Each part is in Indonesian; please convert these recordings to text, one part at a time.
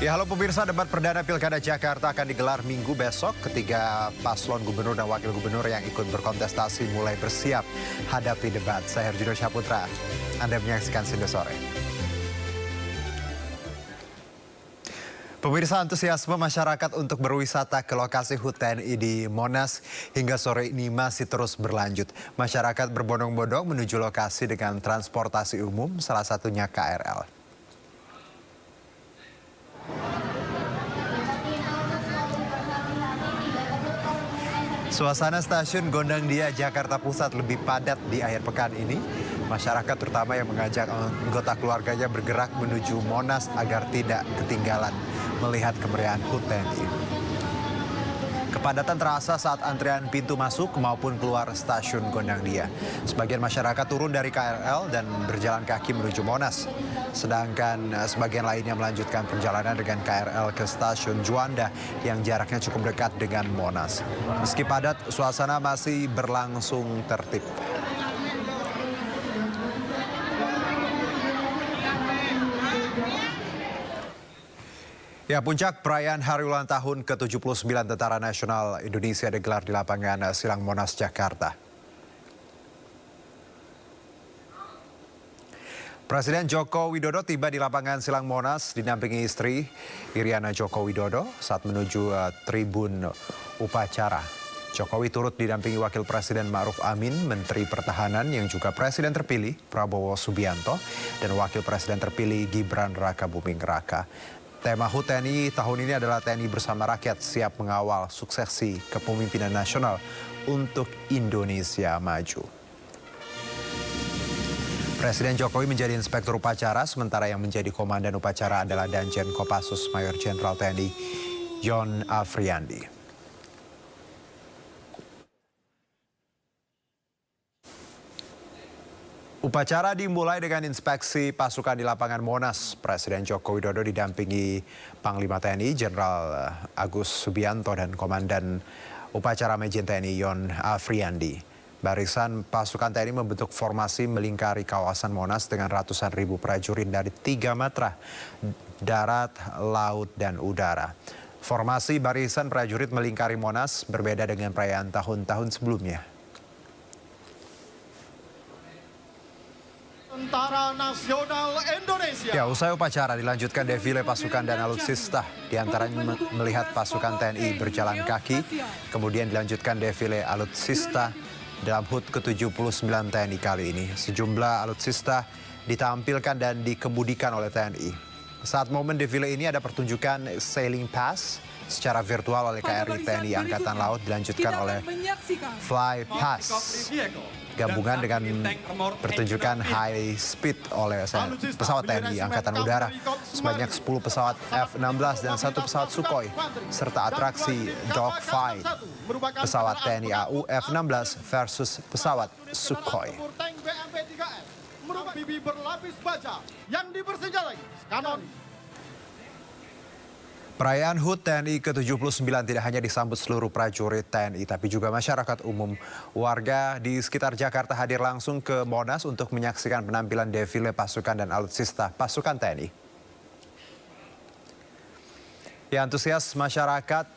Ya, halo pemirsa, debat perdana Pilkada Jakarta akan digelar Minggu besok. Ketiga paslon gubernur dan wakil gubernur yang ikut berkontestasi mulai bersiap hadapi debat. Saya Herjino Syaputra. Anda menyaksikan Sindo Sore. Pemirsa, antusiasme masyarakat untuk berwisata ke lokasi HUT TNI di Monas hingga sore ini masih terus berlanjut. Masyarakat berbondong-bondong menuju lokasi dengan transportasi umum, salah satunya KRL. Suasana stasiun Gondangdia Jakarta Pusat lebih padat di akhir pekan ini. Masyarakat terutama yang mengajak anggota keluarganya bergerak menuju Monas agar tidak ketinggalan melihat kemeriahan HUT TNI. Kepadatan terasa saat antrian pintu masuk maupun keluar stasiun Gondangdia. Sebagian masyarakat turun dari KRL dan berjalan kaki menuju Monas. Sedangkan sebagian lainnya melanjutkan perjalanan dengan KRL ke stasiun Juanda yang jaraknya cukup dekat dengan Monas. Meski padat, suasana masih berlangsung tertib. Ya, puncak perayaan hari ulang tahun ke-79 Tentara Nasional Indonesia digelar di lapangan Silang Monas, Jakarta. Presiden Joko Widodo tiba di lapangan Silang Monas didampingi istri Iriana Joko Widodo saat menuju tribun upacara. Jokowi turut didampingi Wakil Presiden Ma'ruf Amin, Menteri Pertahanan yang juga Presiden terpilih Prabowo Subianto, dan Wakil Presiden terpilih Gibran Rakabuming Raka. Tema HUT TNI tahun ini adalah TNI bersama rakyat siap mengawal suksesi kepemimpinan nasional untuk Indonesia maju. Presiden Jokowi menjadi inspektur upacara, sementara yang menjadi komandan upacara adalah Danjen Kopassus Mayor Jenderal TNI Yon Afriandi. Upacara dimulai dengan inspeksi pasukan di lapangan Monas. Presiden Joko Widodo didampingi Panglima TNI Jenderal Agus Subianto dan Komandan Upacara Majen TNI Yon Afriandi. Barisan pasukan TNI membentuk formasi melingkari kawasan Monas dengan ratusan ribu prajurit dari 3 matra, darat, laut, dan udara. Formasi barisan prajurit melingkari Monas berbeda dengan perayaan tahun-tahun sebelumnya. Tentara Nasional Indonesia. Ya, usai upacara dilanjutkan defile pasukan dan alutsista. Di antaranya melihat pasukan TNI berjalan kaki, kemudian dilanjutkan defile alutsista dalam HUT ke-79 TNI kali ini. Sejumlah alutsista ditampilkan dan dikemudikan oleh TNI. Saat momen defile ini ada pertunjukan Sailing Pass secara virtual oleh KRI TNI Angkatan Laut, dilanjutkan oleh Fly Pass gabungan dengan pertunjukan high speed oleh pesawat TNI Angkatan Udara, sebanyak 10 pesawat F-16 dan 1 pesawat Sukhoi, serta atraksi dogfight pesawat TNI AU F-16 versus pesawat Sukhoi. Perayaan HUT TNI ke-79 tidak hanya disambut seluruh prajurit TNI, tapi juga masyarakat umum. Warga di sekitar Jakarta hadir langsung ke Monas untuk menyaksikan penampilan defile pasukan dan alutsista pasukan TNI. Ya, antusias masyarakat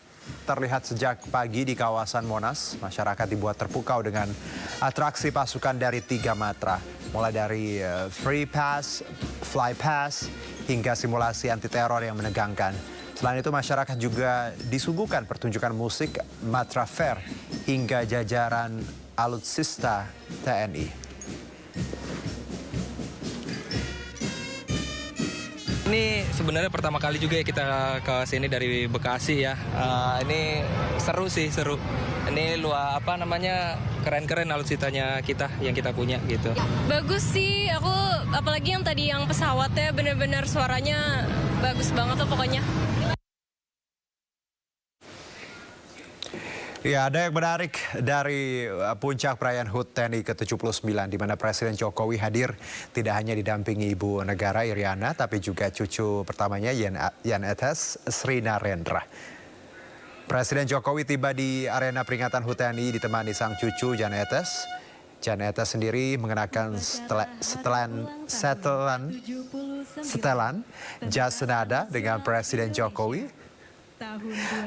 terlihat sejak pagi di kawasan Monas. Masyarakat dibuat terpukau dengan atraksi pasukan dari 3 matra, mulai dari free pass, fly pass, hingga simulasi anti teror yang menegangkan. Selain itu, masyarakat juga disuguhkan pertunjukan musik, Matra Fair, hingga jajaran alutsista TNI. Ini sebenarnya pertama kali juga ya kita ke sini dari Bekasi ya. Ini seru sih, seru. Ini keren-keren alutsistanya kita yang kita punya gitu. Bagus sih, aku apalagi yang tadi yang pesawatnya benar-benar suaranya bagus banget tuh pokoknya. Ya, ada yang menarik dari puncak perayaan HUT TNI ke-79 di mana Presiden Jokowi hadir tidak hanya didampingi Ibu Negara Iriana, tapi juga cucu pertamanya Jan Etes Sri Narendra. Presiden Jokowi tiba di arena peringatan HUT TNI ditemani sang cucu Jan Etes Jan Etes sendiri mengenakan setelan jas senada dengan Presiden Jokowi.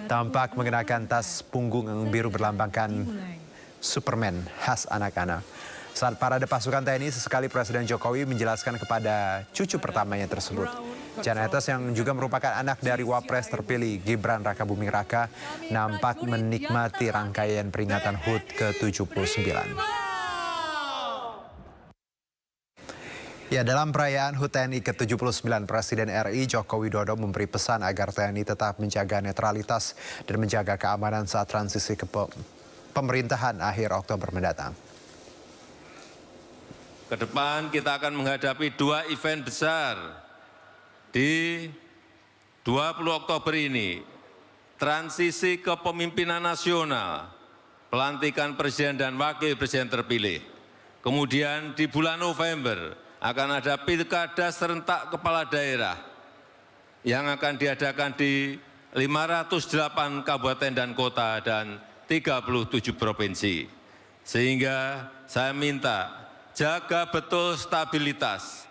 Tampak mengenakan tas punggung yang biru berlambangkan Superman khas anak-anak. Saat parade pasukan TNI, sesekali Presiden Jokowi menjelaskan kepada cucu pertamanya tersebut. Jan Etes yang juga merupakan anak dari Wapres terpilih Gibran Rakabuming Raka nampak menikmati rangkaian peringatan HUT ke-79. Ya, dalam perayaan HUT TNI ke-79, Presiden RI Joko Widodo memberi pesan agar TNI tetap menjaga netralitas dan menjaga keamanan saat transisi ke pemerintahan akhir Oktober mendatang. Ke depan kita akan menghadapi 2 event besar di 20 Oktober ini. Transisi kepemimpinan nasional, pelantikan Presiden dan Wakil Presiden terpilih. Kemudian di bulan November akan ada pilkada serentak kepala daerah yang akan diadakan di 508 kabupaten dan kota dan 37 provinsi. Sehingga saya minta jaga betul stabilitas,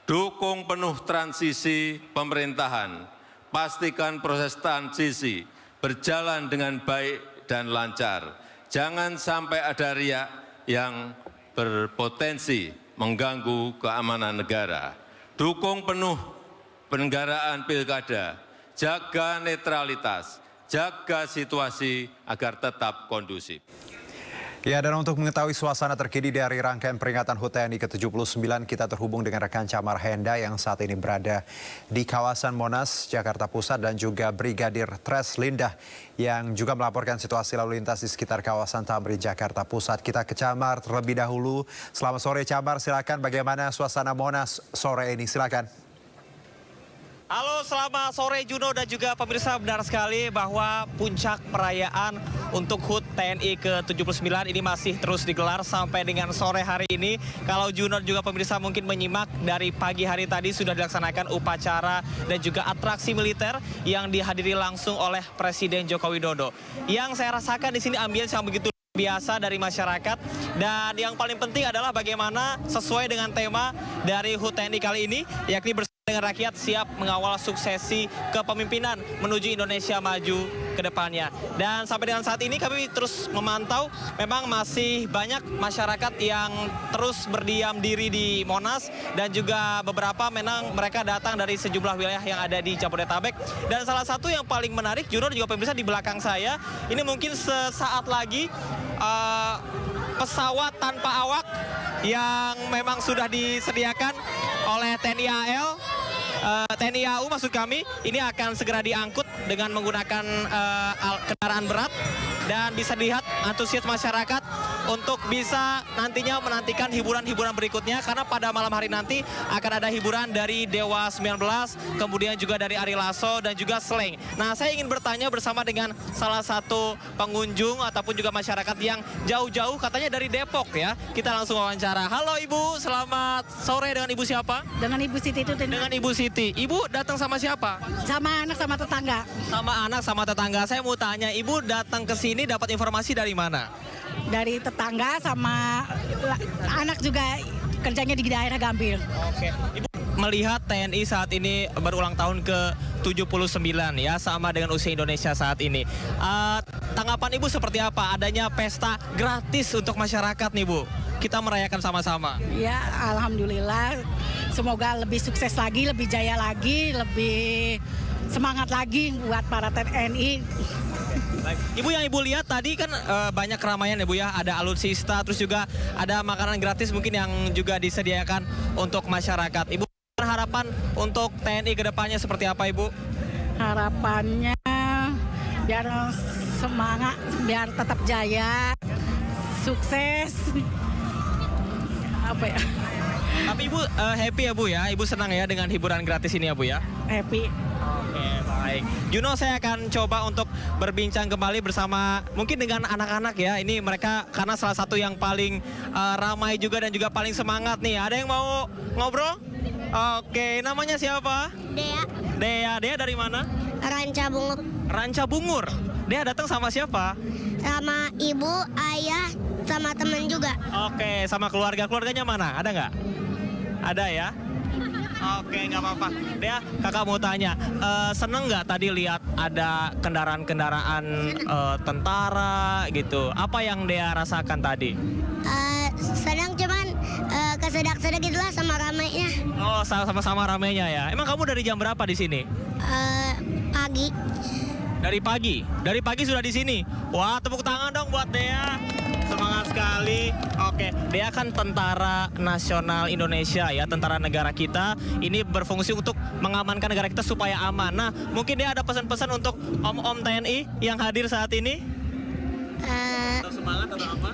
dukung penuh transisi pemerintahan, pastikan proses transisi berjalan dengan baik dan lancar. Jangan sampai ada riak yang berpotensi mengganggu keamanan negara. Dukung penuh penyelenggaraan pilkada, jaga netralitas, jaga situasi agar tetap kondusif. Ya, dan untuk mengetahui suasana terkini dari rangkaian peringatan HUT TNI ke-79, kita terhubung dengan rekan Camar Henda yang saat ini berada di kawasan Monas, Jakarta Pusat, dan juga Brigadir Tres Lindah yang juga melaporkan situasi lalu lintas di sekitar kawasan Tamrin, Jakarta Pusat. Kita ke Camar terlebih dahulu. Selamat sore Camar, silakan bagaimana suasana Monas sore ini, silakan. Halo, selamat sore Juno dan juga pemirsa. Benar sekali bahwa puncak perayaan untuk HUT TNI ke-79 ini masih terus digelar sampai dengan sore hari ini. Kalau Juno dan juga pemirsa mungkin menyimak dari pagi hari tadi sudah dilaksanakan upacara dan juga atraksi militer yang dihadiri langsung oleh Presiden Joko Widodo. Yang saya rasakan di sini ambience yang begitu biasa dari masyarakat, dan yang paling penting adalah bagaimana sesuai dengan tema dari HUT TNI kali ini, yakni bersama dengan rakyat siap mengawal suksesi kepemimpinan menuju Indonesia maju ke depannya. Dan sampai dengan saat ini kami terus memantau, memang masih banyak masyarakat yang terus berdiam diri di Monas, dan juga beberapa memang mereka datang dari sejumlah wilayah yang ada di Jabodetabek. Dan salah satu yang paling menarik, Junior juga pemirsa, di belakang saya ini mungkin sesaat lagi pesawat tanpa awak yang memang sudah disediakan oleh TNI AL, TNI AU maksud kami, ini akan segera diangkut dengan menggunakan kendaraan berat, dan bisa dilihat antusias masyarakat untuk bisa nantinya menantikan hiburan-hiburan berikutnya, karena pada malam hari nanti akan ada hiburan dari Dewa 19, kemudian juga dari Ari Lasso dan juga Slank. Nah, saya ingin bertanya bersama dengan salah satu pengunjung ataupun juga masyarakat yang jauh-jauh katanya dari Depok ya. Kita langsung wawancara. Halo Ibu, selamat sore. Dengan Ibu siapa? Dengan Ibu Siti itu. Dengan Ibu Siti. Ibu datang sama siapa? Sama anak sama tetangga. Sama anak sama tetangga. Saya mau tanya, Ibu datang ke sini dapat informasi dari mana? Dari tetangga sama anak juga kerjanya di daerah Gambir. Oke. Ibu melihat TNI saat ini berulang tahun ke-79 ya, sama dengan usia Indonesia saat ini. Tanggapan Ibu seperti apa adanya pesta gratis untuk masyarakat nih Bu? Kita merayakan sama-sama. Ya, alhamdulillah. Semoga lebih sukses lagi, lebih jaya lagi, lebih semangat lagi buat para TNI. Baik. Ibu, yang Ibu lihat tadi kan banyak keramaian ya Bu ya, ada alutsista, terus juga ada makanan gratis mungkin yang juga disediakan untuk masyarakat. Ibu, harapan untuk TNI ke depannya seperti apa Ibu? Harapannya biar semangat, biar tetap jaya, sukses. Apa ya? Tapi Ibu happy ya Bu ya, Ibu senang ya dengan hiburan gratis ini ya Bu ya? Happy. Oke, baik. Juno, saya akan coba untuk berbincang kembali bersama mungkin dengan anak-anak ya. Ini mereka karena salah satu yang paling ramai juga dan juga paling semangat nih. Ada yang mau ngobrol? Oke, namanya siapa? Dea. Dea dari mana? Ranca Bungur. Ranca Bungur. Dea datang sama siapa? sama ibu, ayah, sama temen juga. Oke, sama keluarga. Keluarganya mana? Ada nggak? Ada ya? Oke, nggak apa-apa. Dea, kakak mau tanya, seneng nggak tadi lihat ada kendaraan-kendaraan tentara gitu? Apa yang Dea rasakan tadi? Sedang cuman kesedak-sedak gitulah sama ramainya. Oh, sama-sama ramenya ya. Emang kamu dari jam berapa di sini? Pagi. Dari pagi? Dari pagi sudah di sini? Wah, tepuk tangan dong buat Dea. Semangat sekali. Oke, Dea kan tentara nasional Indonesia ya, tentara negara kita. Ini berfungsi untuk mengamankan negara kita supaya aman. Nah, mungkin Dea ada pesan-pesan untuk om-om TNI yang hadir saat ini? Atau semangat atau apa?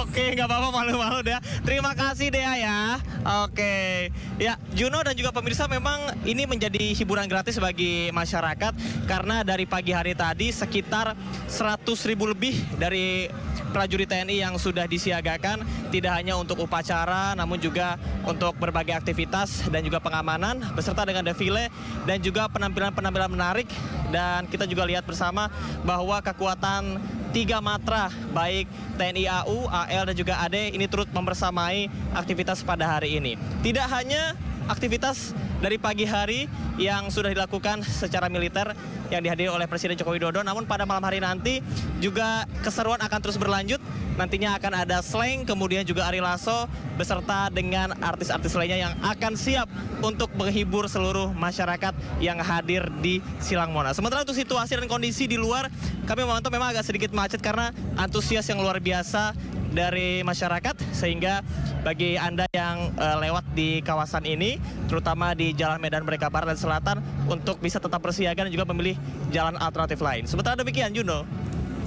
Oke, nggak apa-apa, malu-malu Dea. Terima kasih Dea ya. Oke, ya Juno dan juga pemirsa, memang ini menjadi hiburan gratis bagi masyarakat karena dari pagi hari tadi sekitar 100.000 lebih dari prajurit TNI yang sudah disiagakan, tidak hanya untuk upacara namun juga untuk berbagai aktivitas dan juga pengamanan beserta dengan defile dan juga penampilan-penampilan menarik. Dan kita juga lihat bersama bahwa kekuatan 3 matra baik TNI AU, AL dan juga AD ini turut membersamai aktivitas pada hari ini. Tidak hanya aktivitas dari pagi hari yang sudah dilakukan secara militer yang dihadiri oleh Presiden Joko Widodo, namun pada malam hari nanti juga keseruan akan terus berlanjut. Nantinya akan ada slang, kemudian juga Ari Lasso beserta dengan artis-artis lainnya yang akan siap untuk menghibur seluruh masyarakat yang hadir di Silang Monas. Sementara untuk situasi dan kondisi di luar, kami memantau memang agak sedikit macet karena antusias yang luar biasa dari masyarakat, sehingga bagi Anda yang lewat di kawasan ini, terutama di Jalan Medan Merdeka Barat dan Selatan, untuk bisa tetap bersiaga dan juga memilih jalan alternatif lain. Sementara demikian, Juno.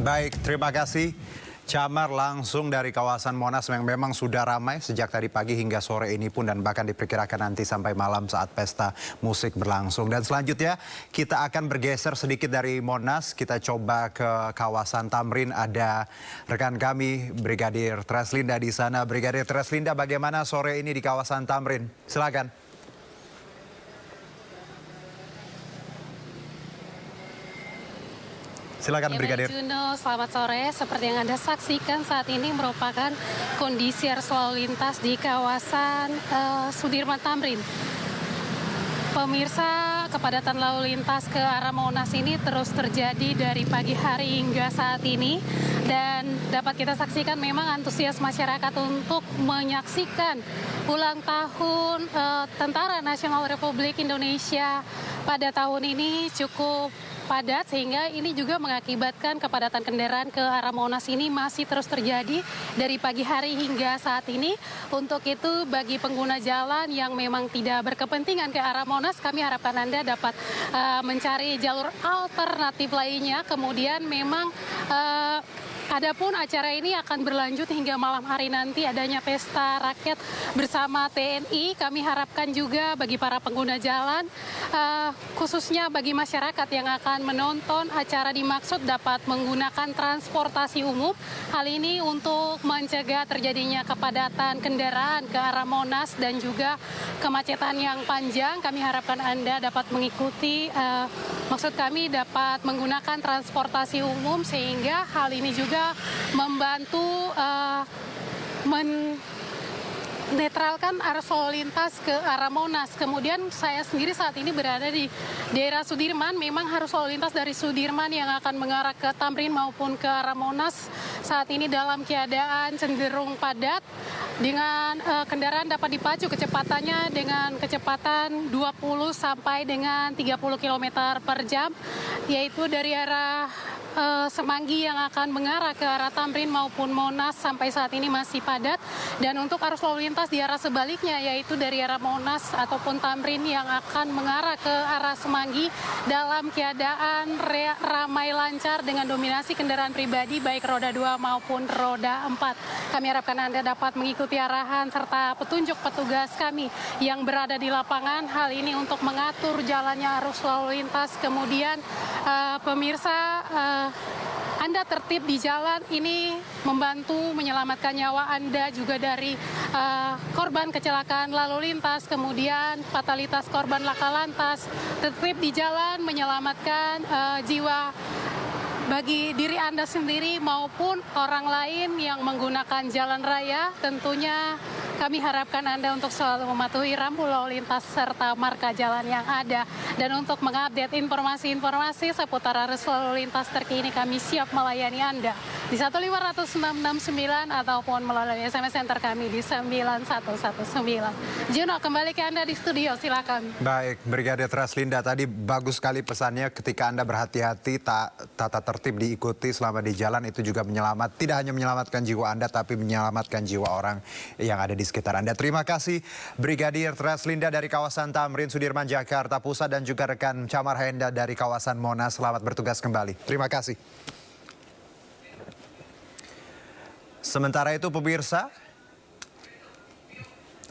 Baik, terima kasih. Camar langsung dari kawasan Monas yang memang sudah ramai sejak tadi pagi hingga sore ini pun, dan bahkan diperkirakan nanti sampai malam saat pesta musik berlangsung. Dan selanjutnya kita akan bergeser sedikit dari Monas, kita coba ke kawasan Tamrin. Ada rekan kami Brigadir Treslinda di sana. Brigadir Treslinda, bagaimana sore ini di kawasan Tamrin? Silakan. Silakan Brigadir. Juno, selamat sore. Seperti yang Anda saksikan saat ini merupakan kondisi arus lalu lintas di kawasan Sudirman Tamrin. Pemirsa, kepadatan lalu lintas ke arah Monas ini terus terjadi dari pagi hari hingga saat ini. Dan dapat kita saksikan memang antusias masyarakat untuk menyaksikan ulang tahun Tentara Nasional Republik Indonesia pada tahun ini cukup padat, sehingga ini juga mengakibatkan kepadatan kendaraan ke arah Monas ini masih terus terjadi dari pagi hari hingga saat ini. Untuk itu bagi pengguna jalan yang memang tidak berkepentingan ke arah Monas, kami harapkan Anda dapat mencari jalur alternatif lainnya. Kemudian memang adapun acara ini akan berlanjut hingga malam hari nanti, adanya pesta rakyat bersama TNI. Kami harapkan juga bagi para pengguna jalan, khususnya bagi masyarakat yang akan menonton acara dimaksud dapat menggunakan transportasi umum. Hal ini untuk mencegah terjadinya kepadatan kendaraan ke arah Monas dan juga kemacetan yang panjang. Kami harapkan Anda dapat mengikuti, maksud kami dapat menggunakan transportasi umum, sehingga hal ini juga membantu menetralkan arus lalu lintas ke arah Monas. Kemudian saya sendiri saat ini berada di daerah Sudirman. Memang arus lalu lintas dari Sudirman yang akan mengarah ke Tamrin maupun ke arah Monas saat ini dalam keadaan cenderung padat, dengan kendaraan dapat dipacu kecepatannya dengan kecepatan 20 sampai dengan 30 km per jam, yaitu dari arah Semanggi yang akan mengarah ke arah Tamrin maupun Monas sampai saat ini masih padat. Dan untuk arus lalu lintas di arah sebaliknya, yaitu dari arah Monas ataupun Tamrin yang akan mengarah ke arah Semanggi, dalam keadaan ramai lancar dengan dominasi kendaraan pribadi baik roda 2 maupun roda 4. Kami harapkan Anda dapat mengikuti arahan serta petunjuk petugas kami yang berada di lapangan, hal ini untuk mengatur jalannya arus lalu lintas. Kemudian pemirsa, Anda tertib di jalan, ini membantu menyelamatkan nyawa Anda juga dari korban kecelakaan lalu lintas, kemudian fatalitas korban laka lantas. Tertib di jalan menyelamatkan jiwa bagi diri Anda sendiri maupun orang lain yang menggunakan jalan raya. Tentunya kami harapkan Anda untuk selalu mematuhi rambu lalu lintas serta marka jalan yang ada. Dan untuk mengupdate informasi-informasi seputar arus lalu lintas terkini, kami siap melayani Anda di 15169 ataupun melalui SMS center kami di 9119. Juno, kembali ke Anda di studio, silakan. Baik, Brigadir Treslinda, tadi bagus sekali pesannya ketika Anda berhati-hati, tata tertib diikuti selama di jalan, itu juga tidak hanya menyelamatkan jiwa Anda, tapi menyelamatkan jiwa orang yang ada di sekitar Anda. Terima kasih Brigadir Treslinda dari kawasan Tamrin Sudirman, Jakarta Pusat, dan juga rekan Camar Henda dari kawasan Monas. Selamat bertugas kembali. Terima kasih. Sementara itu pemirsa,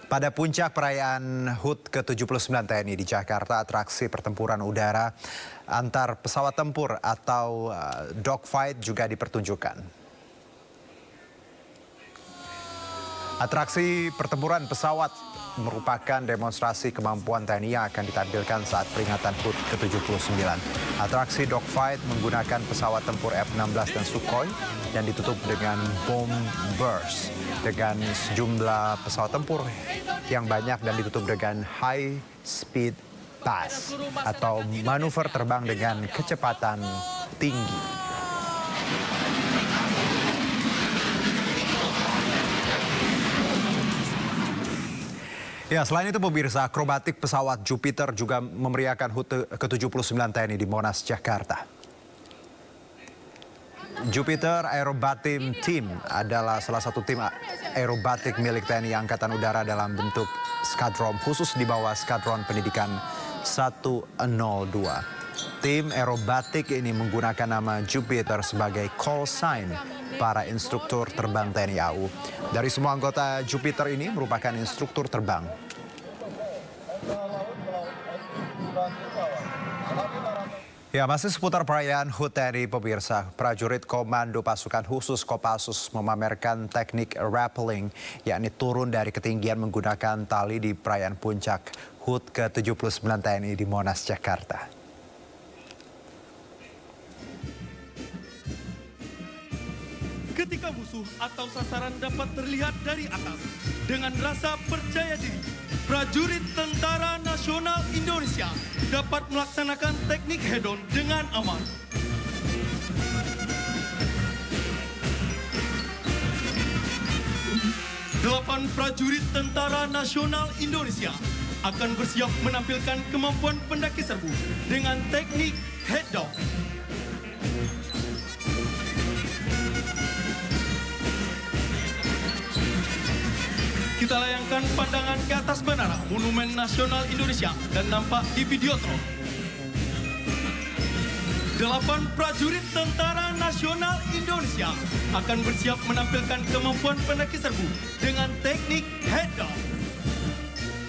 pada puncak perayaan HUT ke-79 TNI di Jakarta, atraksi pertempuran udara antar pesawat tempur atau dogfight juga dipertunjukkan. Atraksi pertempuran pesawat merupakan demonstrasi kemampuan TNI yang akan ditampilkan saat peringatan HUT ke-79. Atraksi dogfight menggunakan pesawat tempur F-16 dan Sukhoi dan ditutup dengan bomb burst dengan sejumlah pesawat tempur yang banyak dan ditutup dengan high speed pass atau manuver terbang dengan kecepatan tinggi. Ya, selain itu pemirsa, akrobatik pesawat Jupiter juga memeriahkan HUT ke-79 TNI di Monas, Jakarta. Jupiter Aerobatic Team adalah salah satu tim aerobatik milik TNI Angkatan Udara dalam bentuk skadron khusus di bawah Skadron Pendidikan 102. Tim aerobatik ini menggunakan nama Jupiter sebagai call sign para instruktur terbang TNI AU. Dari semua anggota Jupiter ini merupakan instruktur terbang. Ya, masih seputar perayaan HUT TNI pemirsa, prajurit Komando Pasukan Khusus Kopassus memamerkan teknik rappelling, yakni turun dari ketinggian menggunakan tali di perayaan puncak HUT ke-79 TNI di Monas, Jakarta. Ketika musuh atau sasaran dapat terlihat dari atas, dengan rasa percaya diri, prajurit Tentara Nasional Indonesia dapat melaksanakan teknik head-on dengan aman. Delapan prajurit Tentara Nasional Indonesia akan bersiap menampilkan kemampuan pendaki serbu dengan teknik head-on. Kita layangkan pandangan ke atas menara Monumen Nasional Indonesia dan nampak di Videotron. 8 prajurit Tentara Nasional Indonesia akan bersiap menampilkan kemampuan pendaki serbu dengan teknik head-on.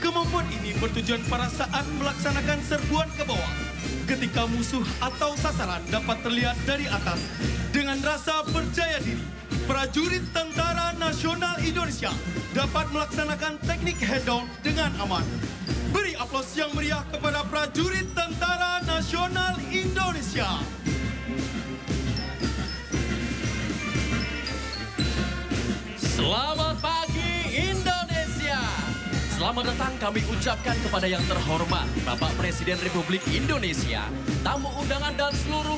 Kemampuan ini bertujuan pada saat melaksanakan serbuan ke bawah, ketika musuh atau sasaran dapat terlihat dari atas. Dengan rasa percaya diri, prajurit Tentara Nasional Indonesia dapat melaksanakan teknik head-on dengan aman. Beri aplaus yang meriah kepada prajurit Tentara Nasional Indonesia. Selamat pagi Indonesia. Selamat datang kami ucapkan kepada yang terhormat Bapak Presiden Republik Indonesia, tamu undangan dan seluruh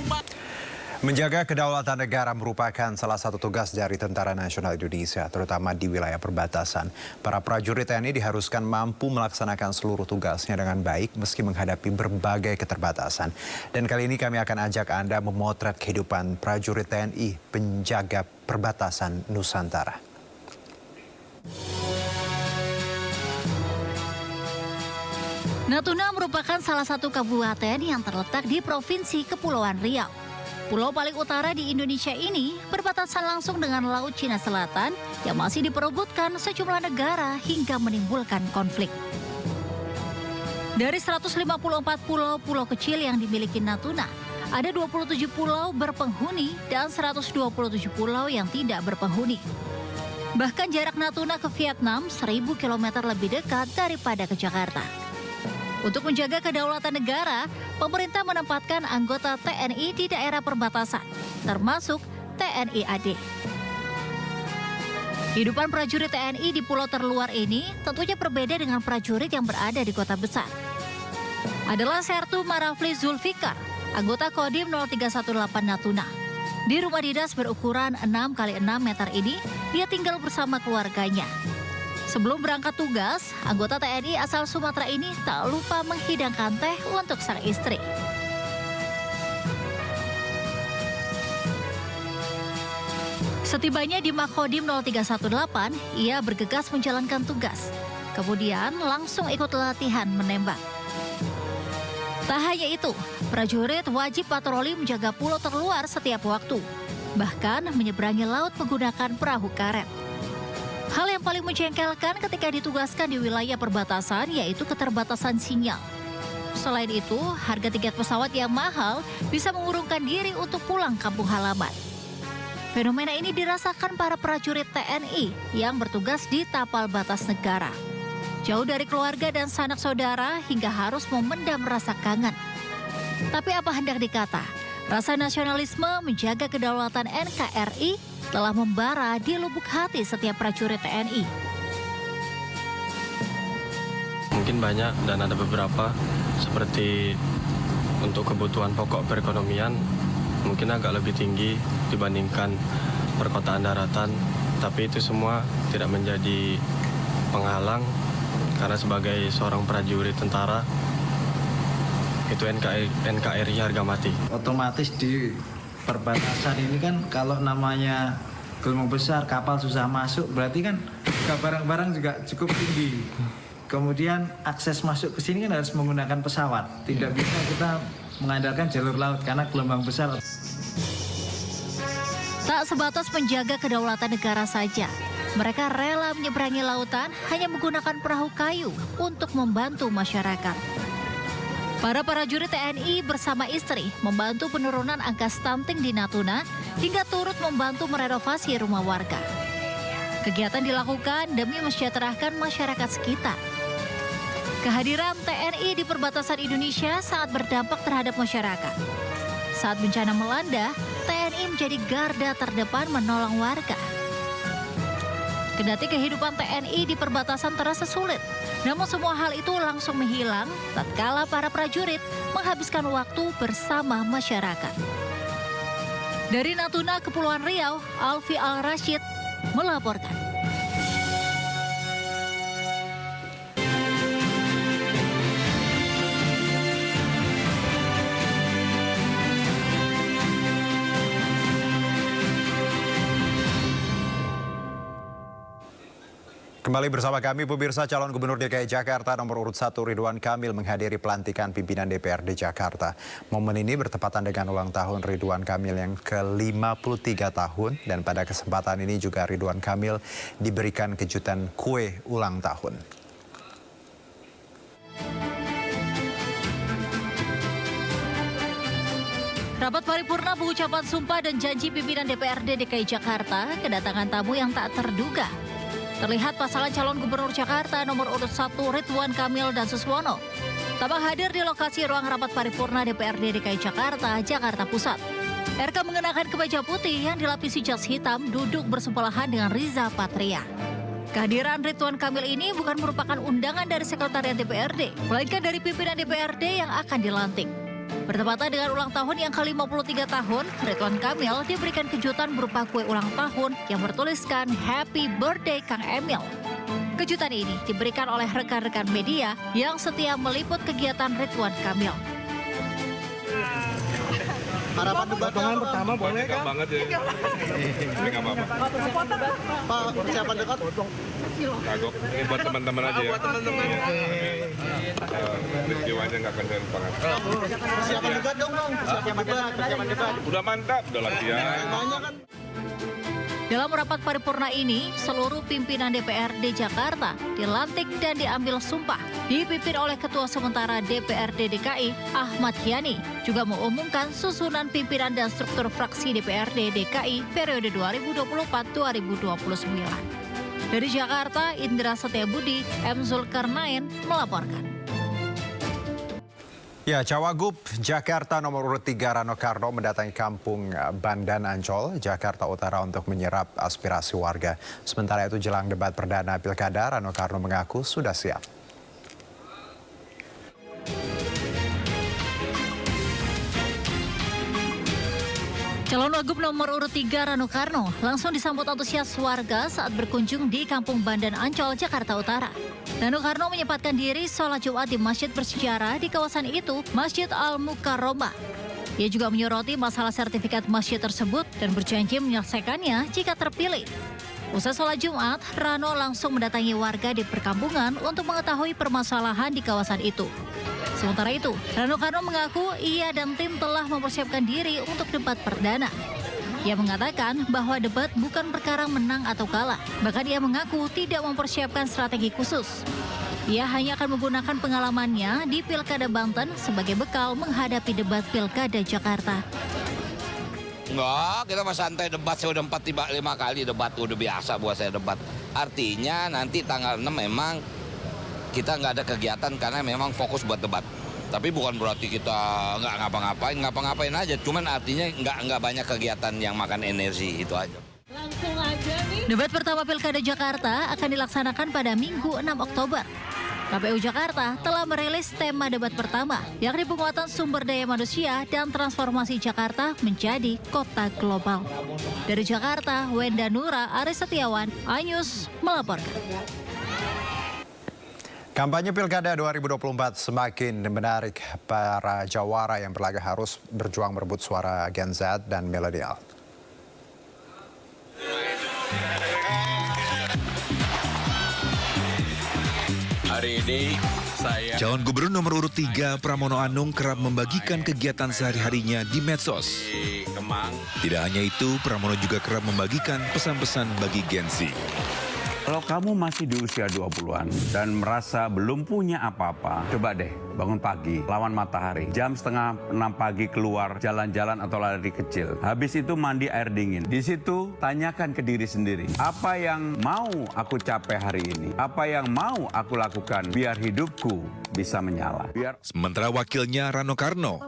Menjaga kedaulatan negara merupakan salah satu tugas dari Tentara Nasional Indonesia, terutama di wilayah perbatasan. Para prajurit TNI diharuskan mampu melaksanakan seluruh tugasnya dengan baik meski menghadapi berbagai keterbatasan. Dan kali ini kami akan ajak Anda memotret kehidupan prajurit TNI penjaga perbatasan Nusantara. Natuna merupakan salah satu kabupaten yang terletak di Provinsi Kepulauan Riau. Pulau paling utara di Indonesia ini berbatasan langsung dengan Laut Cina Selatan yang masih diperebutkan sejumlah negara hingga menimbulkan konflik. Dari 154 pulau kecil yang dimiliki Natuna, ada 27 pulau berpenghuni dan 127 pulau yang tidak berpenghuni. Bahkan jarak Natuna ke Vietnam 1.000 km lebih dekat daripada ke Jakarta. Untuk menjaga kedaulatan negara, pemerintah menempatkan anggota TNI di daerah perbatasan, termasuk TNI AD. Kehidupan prajurit TNI di pulau terluar ini tentunya berbeda dengan prajurit yang berada di kota besar. Adalah Sertu Marafli Zulfikar, anggota Kodim 0318 Natuna. Di rumah dinas berukuran 6x6 meter ini, dia tinggal bersama keluarganya. Sebelum berangkat tugas, anggota TNI asal Sumatera ini tak lupa menghidangkan teh untuk sang istri. Setibanya di Makodim 0318, ia bergegas menjalankan tugas. Kemudian langsung ikut latihan menembak. Tak hanya itu, prajurit wajib patroli menjaga pulau terluar setiap waktu. Bahkan menyeberangi laut menggunakan perahu karet. Hal yang paling menjengkelkan ketika ditugaskan di wilayah perbatasan yaitu keterbatasan sinyal. Selain itu, harga tiket pesawat yang mahal bisa mengurungkan diri untuk pulang kampung halaman. Fenomena ini dirasakan para prajurit TNI yang bertugas di tapal batas negara. Jauh dari keluarga dan sanak saudara hingga harus memendam rasa kangen. Tapi apa hendak dikata, rasa nasionalisme menjaga kedaulatan NKRI telah membara di lubuk hati setiap prajurit TNI. Mungkin banyak dan ada beberapa seperti untuk kebutuhan pokok perekonomian mungkin agak lebih tinggi dibandingkan perkotaan daratan, tapi itu semua tidak menjadi penghalang karena sebagai seorang prajurit tentara itu NKRI harga mati. Otomatis di perbatasan ini kan kalau namanya gelombang besar, kapal susah masuk, berarti kan barang-barang juga cukup tinggi. Kemudian akses masuk ke sini kan harus menggunakan pesawat. Tidak bisa kita mengandalkan jalur laut karena gelombang besar. Tak sebatas menjaga kedaulatan negara saja, mereka rela menyeberangi lautan hanya menggunakan perahu kayu untuk membantu masyarakat. Para prajurit TNI bersama istri membantu penurunan angka stunting di Natuna hingga turut membantu merenovasi rumah warga. Kegiatan dilakukan demi mensejahterakan masyarakat sekitar. Kehadiran TNI di perbatasan Indonesia sangat berdampak terhadap masyarakat. Saat bencana melanda, TNI menjadi garda terdepan menolong warga. Kendati kehidupan TNI di perbatasan terasa sulit, namun semua hal itu langsung menghilang tatkala para prajurit menghabiskan waktu bersama masyarakat. Dari Natuna, Kepulauan Riau, Alfi Al-Rashid melaporkan. Kembali bersama kami, pemirsa. Calon Gubernur DKI Jakarta nomor urut 1 Ridwan Kamil menghadiri pelantikan pimpinan DPRD Jakarta. Momen ini bertepatan dengan ulang tahun Ridwan Kamil yang ke-53 tahun. Dan pada kesempatan ini juga Ridwan Kamil diberikan kejutan kue ulang tahun. Rapat paripurna pengucapan sumpah dan janji pimpinan DPRD DKI Jakarta kedatangan tamu yang tak terduga. Terlihat pasangan calon gubernur Jakarta nomor urut 1 Ridwan Kamil dan Suswono tampak hadir di lokasi ruang rapat paripurna DPRD DKI Jakarta, Jakarta Pusat. RK mengenakan kemeja putih yang dilapisi jas hitam duduk bersebelahan dengan Riza Patria. Kehadiran Ridwan Kamil ini bukan merupakan undangan dari sekretariat DPRD, melainkan dari pimpinan DPRD yang akan dilantik. Bertepatan dengan ulang tahun yang ke-53 tahun, Ridwan Kamil diberikan kejutan berupa kue ulang tahun yang bertuliskan Happy Birthday Kang Emil. Kejutan ini diberikan oleh rekan-rekan media yang setia meliput kegiatan Ridwan Kamil. Harapan debat pertama boleh kan? Banget ya. Ini nggak apa-apa. Pak, persiapan dekat? Kagok, ini buat teman-teman aja ya. Buat teman-teman. Peristiwanya nggak keren banget. Persiapan debat dong, Bang. Persiapan debat. Udah mantap, udah latihan. Dalam rapat paripurna ini, seluruh pimpinan DPRD Jakarta dilantik dan diambil sumpah, dipimpin oleh Ketua Sementara DPRD DKI, Ahmad Yani, juga mengumumkan susunan pimpinan dan struktur fraksi DPRD DKI periode 2024-2029. Dari Jakarta, Indra Setiabudi, M. Zulkarnain melaporkan. Ya, Cawagup Jakarta nomor urut 3 Rano Karno mendatangi kampung Bandan Ancol, Jakarta Utara untuk menyerap aspirasi warga. Sementara itu jelang debat perdana Pilkada, Rano Karno mengaku sudah siap. Calon Wagub nomor urut 3 Rano Karno langsung disambut antusias warga saat berkunjung di Kampung Bandan Ancol, Jakarta Utara. Rano Karno menyempatkan diri sholat Jumat di masjid bersejarah di kawasan itu, Masjid Al-Mukarromah. Ia juga menyoroti masalah sertifikat masjid tersebut dan berjanji menyelesaikannya jika terpilih. Usai sholat Jumat, Rano langsung mendatangi warga di perkampungan untuk mengetahui permasalahan di kawasan itu. Sementara itu, Rano Karno mengaku ia dan tim telah mempersiapkan diri untuk debat perdana. Ia mengatakan bahwa debat bukan perkara menang atau kalah. Bahkan ia mengaku tidak mempersiapkan strategi khusus. Ia hanya akan menggunakan pengalamannya di Pilkada Banten sebagai bekal menghadapi debat Pilkada Jakarta. Enggak, kita mah santai debat. Saya udah 4-5 kali debat, udah biasa buat saya debat. Artinya nanti tanggal 6 memang kita nggak ada kegiatan karena memang fokus buat debat. Tapi bukan berarti kita nggak ngapa-ngapain aja. Cuman artinya nggak banyak kegiatan yang makan energi, itu aja. Langsung aja nih. Debat pertama Pilkada Jakarta akan dilaksanakan pada Minggu 6 Oktober. KPU Jakarta telah merilis tema debat pertama, yakni penguatan sumber daya manusia dan transformasi Jakarta menjadi kota global. Dari Jakarta, Wenda Nura, Aris Setiawan, iNews melaporkan. Kampanye Pilkada 2024 semakin menarik. Para jawara yang berlaga harus berjuang merebut suara Gen Z dan milenial. Hari ini Calon Gubernur nomor urut 3 Pramono Anung kerap membagikan kegiatan sehari-harinya di medsos. Tidak hanya itu, Pramono juga kerap membagikan pesan-pesan bagi Gen Z. Kalau kamu masih di usia 20-an dan merasa belum punya apa-apa, coba deh bangun pagi, lawan matahari. Jam 5:30 pagi keluar jalan-jalan atau lari kecil. Habis itu mandi air dingin. Di situ tanyakan ke diri sendiri, apa yang mau aku capai hari ini? Apa yang mau aku lakukan biar hidupku bisa menyala? Sementara wakilnya Rano Karno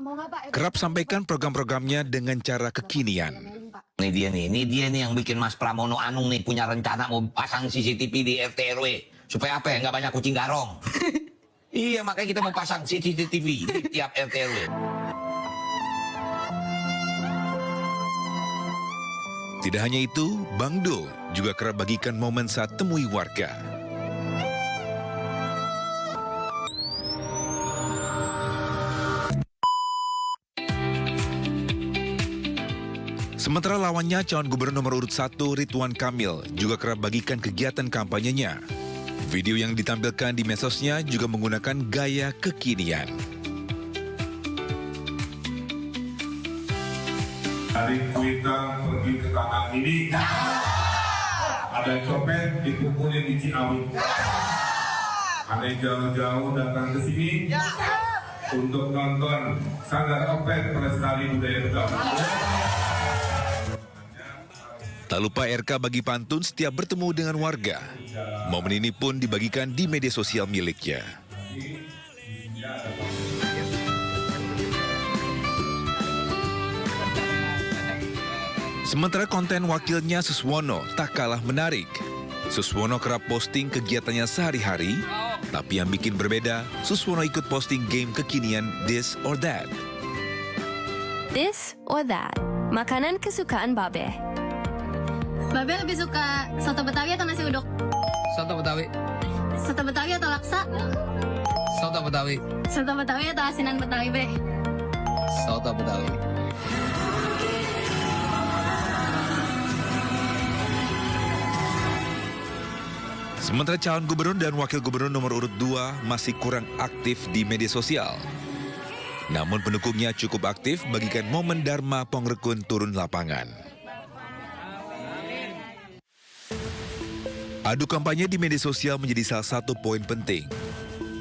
kerap sampaikan program-programnya dengan cara kekinian. Ini dia nih yang bikin Mas Pramono Anung nih punya rencana mau pasang CCTV di RT RW. Supaya apa ya, nggak banyak kucing garong. Iya, makanya kita mau pasang CCTV di tiap RT RW. Tidak hanya itu, Bang Do juga kerap bagikan momen saat temui warga. Sementara lawannya calon gubernur nomor urut 1 Ridwan Kamil juga kerap bagikan kegiatan kampanyenya. Video yang ditampilkan di medsosnya juga menggunakan gaya kekinian. Hari kita pergi ke kanan ini, ada copet dipukulin di Ciawi. Ada jauh-jauh datang ke sini untuk nonton Sanggar Opet Pelestari Budaya Betawi. Tak lupa RK bagi pantun setiap bertemu dengan warga. Momen ini pun dibagikan di media sosial miliknya. Sementara konten wakilnya Suswono tak kalah menarik. Suswono kerap posting kegiatannya sehari-hari, tapi yang bikin berbeda, Suswono ikut posting game kekinian This or That. This or That, makanan kesukaan Babe. Babe lebih suka soto Betawi atau nasi uduk? Soto Betawi. Soto Betawi atau laksa? Soto Betawi. Soto Betawi atau asinan Betawi, Be? Soto Betawi. Sementara calon gubernur dan wakil gubernur nomor urut 2 masih kurang aktif di media sosial. Namun pendukungnya cukup aktif bagikan momen Dharma Pongrekun turun lapangan. Adu kampanye di media sosial menjadi salah satu poin penting.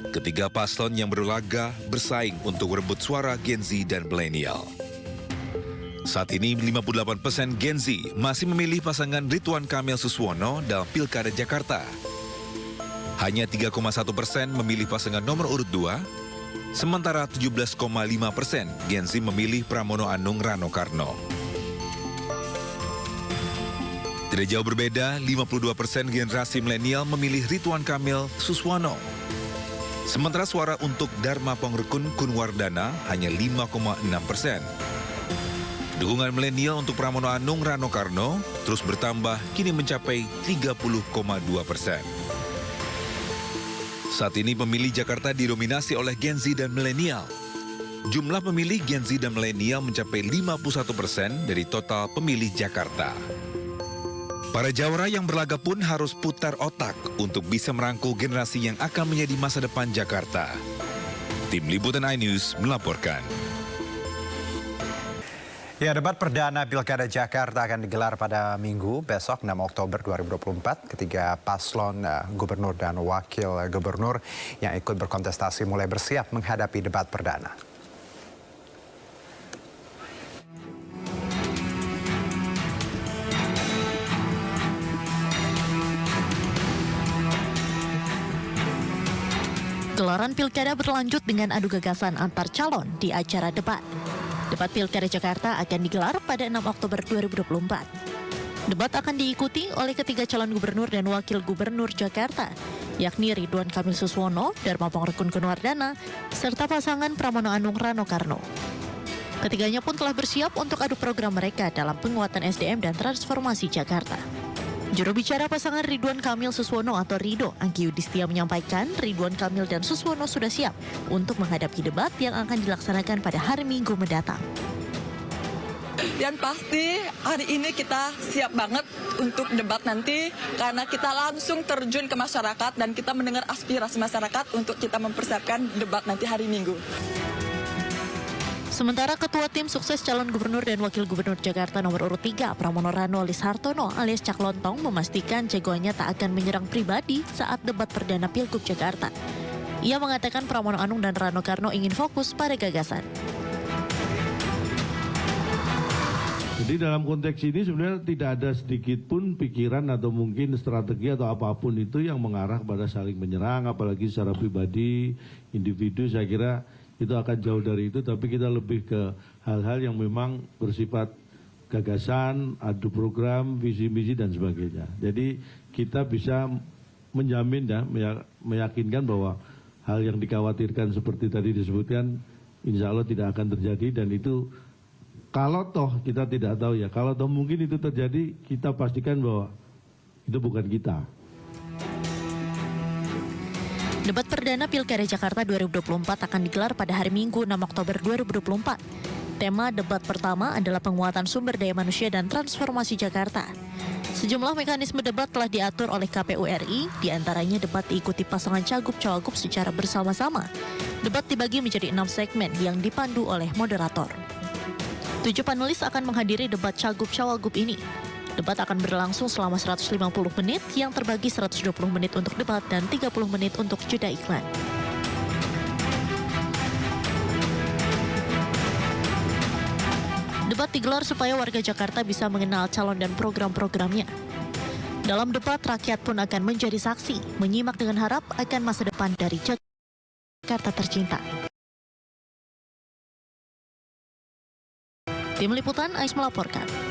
Ketiga paslon yang berlaga bersaing untuk merebut suara Gen Z dan milenial. Saat ini 58% Gen Z masih memilih pasangan Ridwan Kamil Suswono dalam Pilkada Jakarta. Hanya 3,1% memilih pasangan nomor urut 2, sementara 17,5% Gen Z memilih Pramono Anung Rano Karno. Tidak jauh berbeda, 52% generasi milenial memilih Ridwan Kamil Suswono. Sementara suara untuk Dharma Pongrekun Kunwardana hanya 5,6%. Dukungan milenial untuk Pramono Anung Rano Karno terus bertambah, kini mencapai 30,2%. Saat ini pemilih Jakarta didominasi oleh Gen Z dan milenial. Jumlah pemilih Gen Z dan milenial mencapai 51% dari total pemilih Jakarta. Para jawara yang berlaga pun harus putar otak untuk bisa merangkul generasi yang akan menjadi masa depan Jakarta. Tim Liputan iNews melaporkan. Ya, debat perdana Pilkada Jakarta akan digelar pada Minggu besok 6 Oktober 2024. Ketiga paslon gubernur dan wakil gubernur yang ikut berkontestasi mulai bersiap menghadapi debat perdana. Gelaran pilkada berlanjut dengan adu gagasan antar calon di acara debat. Debat Pilkada Jakarta akan digelar pada 6 Oktober 2024. Debat akan diikuti oleh ketiga calon gubernur dan wakil gubernur Jakarta, yakni Ridwan Kamil Suswono, Dharma Pongrekun Kunwardana, serta pasangan Pramono Anung Rano Karno. Ketiganya pun telah bersiap untuk adu program mereka dalam penguatan SDM dan transformasi Jakarta. Juru bicara pasangan Ridwan Kamil Suswono atau Rido, Anggi Yudhistia menyampaikan Ridwan Kamil dan Suswono sudah siap untuk menghadapi debat yang akan dilaksanakan pada hari Minggu mendatang. Dan pasti hari ini kita siap banget untuk debat nanti karena kita langsung terjun ke masyarakat dan kita mendengar aspirasi masyarakat untuk kita mempersiapkan debat nanti hari Minggu. Sementara Ketua Tim Sukses Calon Gubernur dan Wakil Gubernur Jakarta nomor urut 3, Pramono Rano Lishartono alias Cak Lontong memastikan jagoannya tak akan menyerang pribadi saat debat perdana Pilgub Jakarta. Ia mengatakan Pramono Anung dan Rano Karno ingin fokus pada gagasan. Jadi dalam konteks ini sebenarnya tidak ada sedikit pun pikiran atau mungkin strategi atau apapun itu yang mengarah pada saling menyerang, apalagi secara pribadi, individu. Saya kira itu akan jauh dari itu, tapi kita lebih ke hal-hal yang memang bersifat gagasan, adu program, visi misi dan sebagainya. Jadi kita bisa menjamin ya, meyakinkan bahwa hal yang dikhawatirkan seperti tadi disebutkan, insya Allah tidak akan terjadi. Dan itu kalau toh kita tidak tahu ya, kalau toh mungkin itu terjadi, kita pastikan bahwa itu bukan kita. Debat perdana Pilkada Jakarta 2024 akan digelar pada hari Minggu 6 Oktober 2024. Tema debat pertama adalah penguatan sumber daya manusia dan transformasi Jakarta. Sejumlah mekanisme debat telah diatur oleh KPU RI, diantaranya debat diikuti pasangan cagup-cawagup secara bersama-sama. Debat dibagi menjadi 6 segmen yang dipandu oleh moderator. 7 panelis akan menghadiri debat cagup-cawagup ini. Debat akan berlangsung selama 150 menit yang terbagi 120 menit untuk debat dan 30 menit untuk jeda iklan. Debat digelar supaya warga Jakarta bisa mengenal calon dan program-programnya. Dalam debat, rakyat pun akan menjadi saksi, menyimak dengan harap akan masa depan dari Jakarta tercinta. Tim Liputan Ais melaporkan.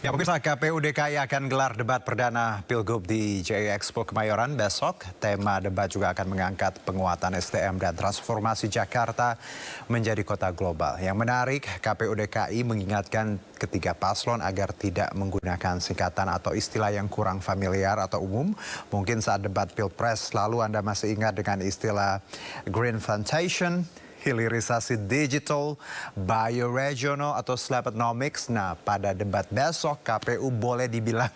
Ya, pemirsa, KPU DKI akan gelar debat perdana Pilgub di JI Expo Kemayoran besok. Tema debat juga akan mengangkat penguatan SDM dan transformasi Jakarta menjadi kota global. Yang menarik, KPU DKI mengingatkan ketiga paslon agar tidak menggunakan singkatan atau istilah yang kurang familiar atau umum. Mungkin saat debat Pilpres lalu Anda masih ingat dengan istilah Green Plantation, hilirisasi digital, bioregional atau Slaponomics. Nah, pada debat besok KPU boleh dibilang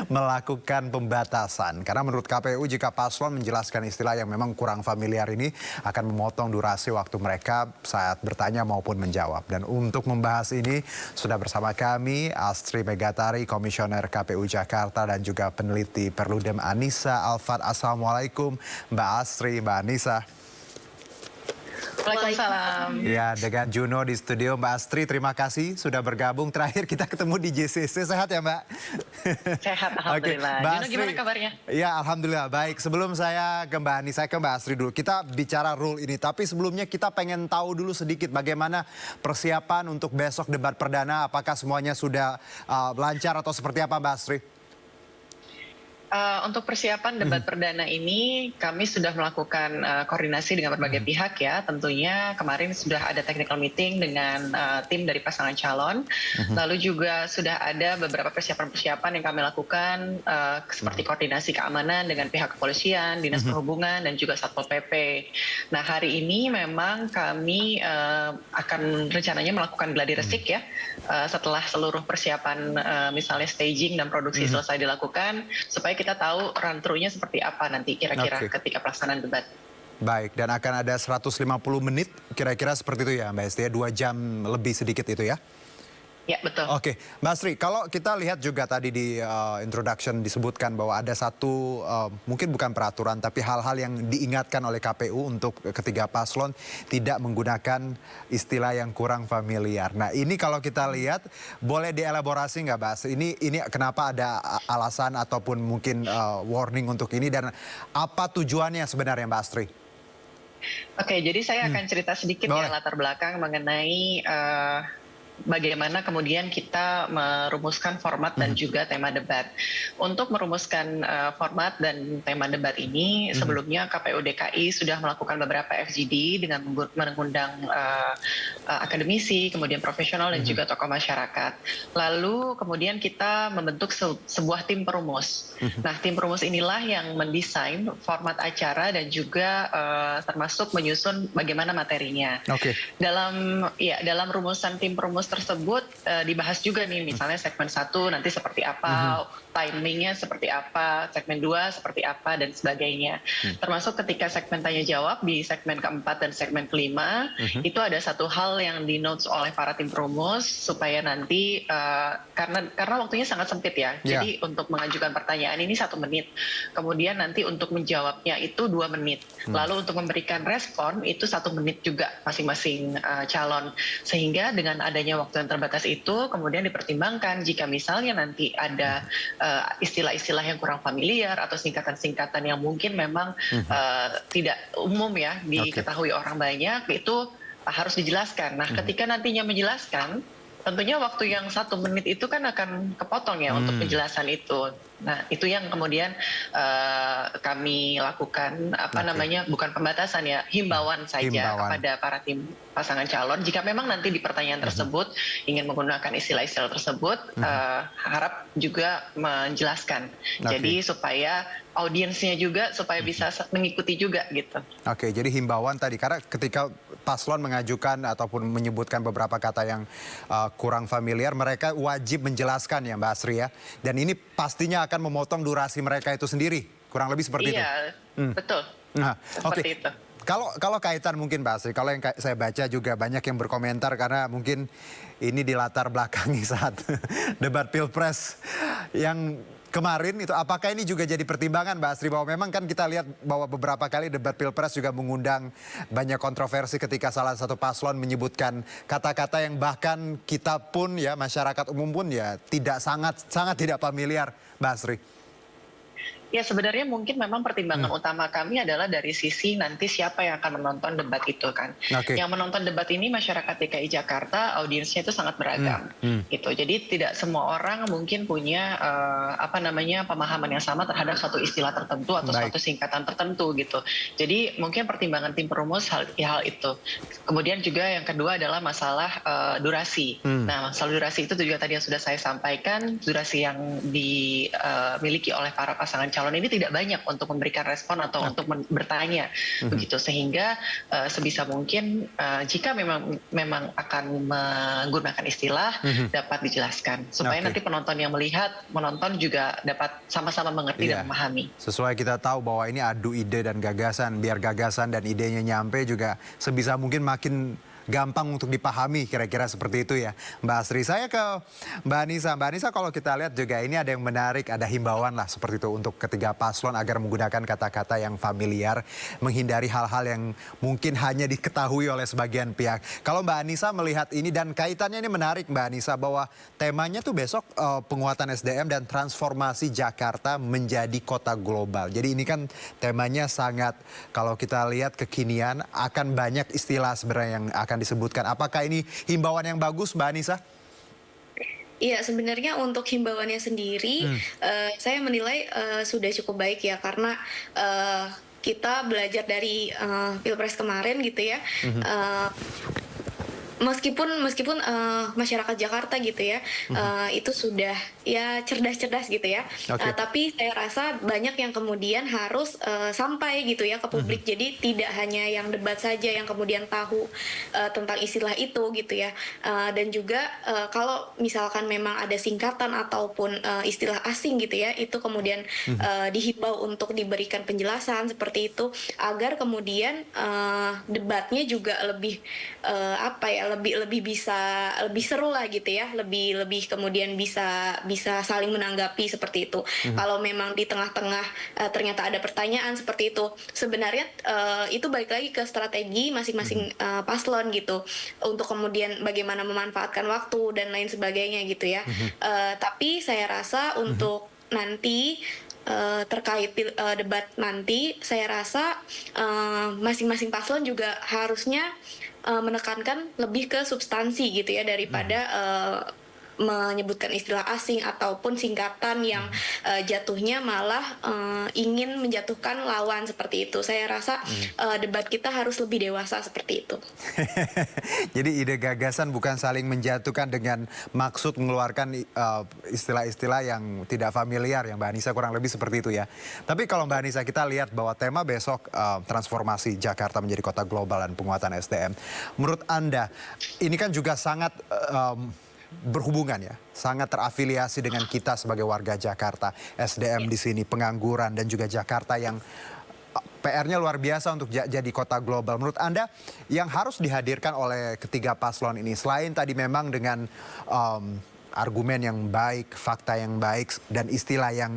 melakukan pembatasan. Karena menurut KPU jika paslon menjelaskan istilah yang memang kurang familiar ini akan memotong durasi waktu mereka saat bertanya maupun menjawab. Dan untuk membahas ini sudah bersama kami Astri Megatari, Komisioner KPU Jakarta dan juga peneliti Perludem Anissa Alfat. Assalamualaikum Mbak Astri, Mbak Anissa. Waalaikumsalam. Ya, dengan Juno di studio. Mbak Astri, terima kasih sudah bergabung. Terakhir kita ketemu di JCC. Sehat ya, Mbak? Sehat, alhamdulillah. Mbak Juno, Astri, gimana kabarnya? Ya, alhamdulillah. Baik, sebelum saya ke Mbak Ani, saya ke Mbak Astri dulu. Kita bicara rule ini, tapi sebelumnya kita pengen tahu dulu sedikit bagaimana persiapan untuk besok debat perdana. Apakah semuanya sudah lancar atau seperti apa, Mbak Astri? Untuk persiapan debat perdana ini kami sudah melakukan koordinasi dengan berbagai pihak ya. Tentunya kemarin sudah ada technical meeting dengan tim dari pasangan calon. Lalu juga sudah ada beberapa persiapan-persiapan yang kami lakukan seperti koordinasi keamanan dengan pihak kepolisian, Dinas Perhubungan dan juga Satpol PP. Nah, hari ini memang kami akan rencananya melakukan gladi resik ya. Setelah seluruh persiapan misalnya staging dan produksi selesai dilakukan supaya kita tahu run-through-nya seperti apa nanti kira-kira ketika pelaksanaan debat. Baik, dan akan ada 150 menit kira-kira seperti itu ya Mbak Esti ya, 2 jam lebih sedikit itu ya? Ya, betul. Oke, Mbak Sri, kalau kita lihat juga tadi di introduction disebutkan bahwa ada satu, mungkin bukan peraturan, tapi hal-hal yang diingatkan oleh KPU untuk ketiga paslon tidak menggunakan istilah yang kurang familiar. Nah, ini kalau kita lihat, boleh dielaborasi nggak, Mbak Sri? Ini kenapa ada alasan ataupun mungkin warning untuk ini, dan apa tujuannya sebenarnya, Mbak Sri? Oke, jadi saya akan cerita sedikit ya latar belakang mengenai bagaimana kemudian kita merumuskan format dan juga tema debat. Untuk merumuskan format dan tema debat ini, sebelumnya KPU DKI sudah melakukan beberapa FGD dengan mengundang akademisi, kemudian profesional dan juga tokoh masyarakat. Lalu kemudian kita membentuk sebuah tim perumus. Nah, tim perumus inilah yang mendesain format acara dan juga termasuk menyusun bagaimana materinya. Dalam rumusan tim perumus tersebut dibahas juga nih, misalnya segmen 1 nanti seperti apa, timingnya seperti apa, segmen 2 seperti apa dan sebagainya. Termasuk ketika segmen tanya jawab di segmen keempat dan segmen kelima, itu ada satu hal yang di notes oleh para tim perumus supaya nanti karena waktunya sangat sempit ya. Jadi untuk mengajukan pertanyaan ini 1 menit, kemudian nanti untuk menjawabnya itu 2 menit, lalu untuk memberikan respon itu 1 menit juga masing-masing calon. Sehingga dengan adanya waktu yang terbatas itu kemudian dipertimbangkan jika misalnya nanti ada istilah-istilah yang kurang familiar atau singkatan-singkatan yang mungkin memang tidak umum ya diketahui orang banyak, itu harus dijelaskan. Nah, ketika nantinya menjelaskan, tentunya waktu yang 1 menit itu kan akan kepotong ya untuk penjelasan itu. Nah, itu yang kemudian kami lakukan bukan pembatasan ya, himbauan saja kepada para tim pasangan calon. Jika memang nanti di pertanyaan tersebut ingin menggunakan istilah-istilah tersebut, harap juga menjelaskan. Jadi supaya audiensnya juga supaya bisa mengikuti juga gitu. Oke, jadi himbauan tadi, karena ketika paslon mengajukan ataupun menyebutkan beberapa kata yang kurang familiar, mereka wajib menjelaskan ya Mbak Asri ya. Dan ini pastinya akan memotong durasi mereka itu sendiri, kurang lebih seperti itu. Iya, betul. Nah, seperti itu. Kalau kaitan mungkin Mbak Asri, kalau yang saya baca juga banyak yang berkomentar karena mungkin ini di latar belakangi saat debat Pilpres yang kemarin itu, apakah ini juga jadi pertimbangan Mbak Astri, bahwa memang kan kita lihat bahwa beberapa kali debat Pilpres juga mengundang banyak kontroversi ketika salah satu paslon menyebutkan kata-kata yang bahkan kita pun ya, masyarakat umum pun ya sangat tidak familiar, Mbak Astri. Ya, sebenarnya mungkin memang pertimbangan utama kami adalah dari sisi nanti siapa yang akan menonton debat itu kan. Yang menonton debat ini masyarakat DKI Jakarta, audiensnya itu sangat beragam gitu. Jadi tidak semua orang mungkin punya pemahaman yang sama terhadap satu istilah tertentu atau satu singkatan tertentu gitu. Jadi mungkin pertimbangan tim perumus hal itu. Kemudian juga yang kedua adalah masalah durasi. Nah, masalah durasi itu juga tadi yang sudah saya sampaikan, durasi yang dimiliki oleh para pasangan calon ini tidak banyak untuk memberikan respon atau untuk bertanya begitu, sehingga sebisa mungkin jika memang akan menggunakan istilah dapat dijelaskan supaya nanti penonton yang menonton juga dapat sama-sama mengerti dan memahami. Sesuai kita tahu bahwa ini adu ide dan gagasan, biar gagasan dan idenya nyampe juga sebisa mungkin makin gampang untuk dipahami, kira-kira seperti itu ya Mbak Asri. Saya ke Mbak Anissa. Mbak Anissa, kalau kita lihat juga ini ada yang menarik, ada himbauan lah seperti itu untuk ketiga paslon agar menggunakan kata-kata yang familiar, menghindari hal-hal yang mungkin hanya diketahui oleh sebagian pihak. Kalau Mbak Anissa melihat ini dan kaitannya ini menarik Mbak Anissa, bahwa temanya tuh besok penguatan SDM dan transformasi Jakarta menjadi kota global. Jadi ini kan temanya sangat, kalau kita lihat kekinian, akan banyak istilah sebenarnya yang akan disebutkan. Apakah ini himbauan yang bagus Mbak Anissa? Iya, sebenarnya untuk himbauannya sendiri, saya menilai sudah cukup baik ya, karena kita belajar dari Pilpres kemarin gitu ya. Meskipun masyarakat Jakarta gitu ya, itu sudah ya cerdas-cerdas gitu ya, tapi saya rasa banyak yang kemudian harus sampai gitu ya ke publik. Jadi tidak hanya yang debat saja yang kemudian tahu tentang istilah itu gitu ya, dan juga kalau misalkan memang ada singkatan ataupun istilah asing gitu ya, itu kemudian dihimbau untuk diberikan penjelasan seperti itu, agar kemudian debatnya juga lebih lebih bisa lebih seru lah gitu ya, lebih kemudian bisa saling menanggapi seperti itu. Kalau memang di tengah-tengah ternyata ada pertanyaan seperti itu, sebenarnya itu balik lagi ke strategi masing-masing paslon gitu, untuk kemudian bagaimana memanfaatkan waktu dan lain sebagainya gitu ya. Tapi saya rasa untuk nanti terkait debat nanti, saya rasa masing-masing paslon juga harusnya menekankan lebih ke substansi gitu ya, daripada menyebutkan istilah asing ataupun singkatan yang jatuhnya malah ingin menjatuhkan lawan seperti itu. Saya rasa debat kita harus lebih dewasa seperti itu. Jadi ide gagasan bukan saling menjatuhkan dengan maksud mengeluarkan istilah-istilah yang tidak familiar, yang Mbak Anissa kurang lebih seperti itu ya. Tapi kalau Mbak Anissa, kita lihat bahwa tema besok transformasi Jakarta menjadi kota global dan penguatan SDM. Menurut Anda, ini kan juga sangat berhubungan ya, sangat terafiliasi dengan kita sebagai warga Jakarta. SDM di sini, pengangguran, dan juga Jakarta yang PR-nya luar biasa untuk jadi kota global. Menurut Anda yang harus dihadirkan oleh ketiga paslon ini, selain tadi memang dengan argumen yang baik, fakta yang baik, dan istilah yang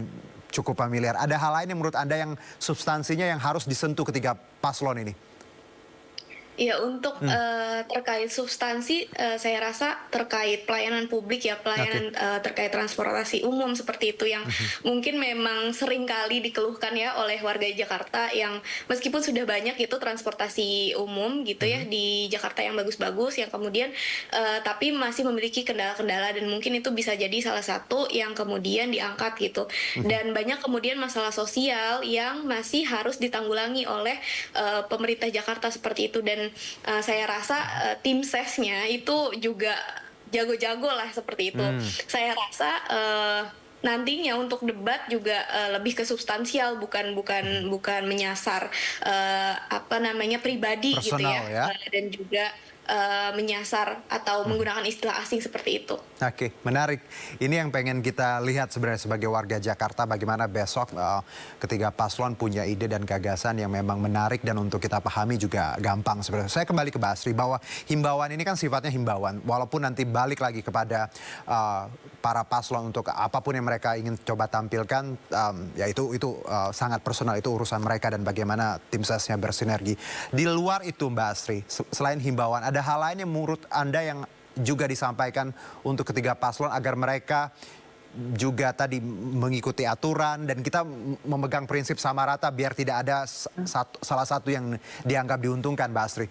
cukup familiar, ada hal lain yang menurut Anda yang substansinya yang harus disentuh ketiga paslon ini? Ya, untuk terkait substansi, saya rasa terkait pelayanan publik ya, pelayanan terkait transportasi umum seperti itu yang mungkin memang sering kali dikeluhkan ya oleh warga Jakarta, yang meskipun sudah banyak itu transportasi umum gitu ya di Jakarta yang bagus-bagus, yang kemudian tapi masih memiliki kendala-kendala, dan mungkin itu bisa jadi salah satu yang kemudian diangkat gitu. Dan banyak kemudian masalah sosial yang masih harus ditanggulangi oleh pemerintah Jakarta seperti itu. Dan saya rasa tim sesnya itu juga jago-jago lah seperti itu. Saya rasa nantinya untuk debat juga lebih ke substansial, bukan menyasar pribadi gitu ya, dan juga menyasar atau menggunakan istilah asing seperti itu. Oke, menarik. Ini yang pengen kita lihat sebenarnya sebagai warga Jakarta, bagaimana besok ketiga paslon punya ide dan gagasan yang memang menarik dan untuk kita pahami juga gampang sebenarnya. Saya kembali ke Mbak Asri, bahwa himbauan ini kan sifatnya himbauan, walaupun nanti balik lagi kepada para paslon untuk apapun yang mereka ingin coba tampilkan, ya itu sangat personal, itu urusan mereka dan bagaimana tim sesnya bersinergi. Di luar itu Mbak Asri, selain himbauan, ada hal lain yang menurut Anda yang juga disampaikan untuk ketiga paslon agar mereka juga tadi mengikuti aturan dan kita memegang prinsip sama rata biar tidak ada salah satu yang dianggap diuntungkan, Mbak Asri?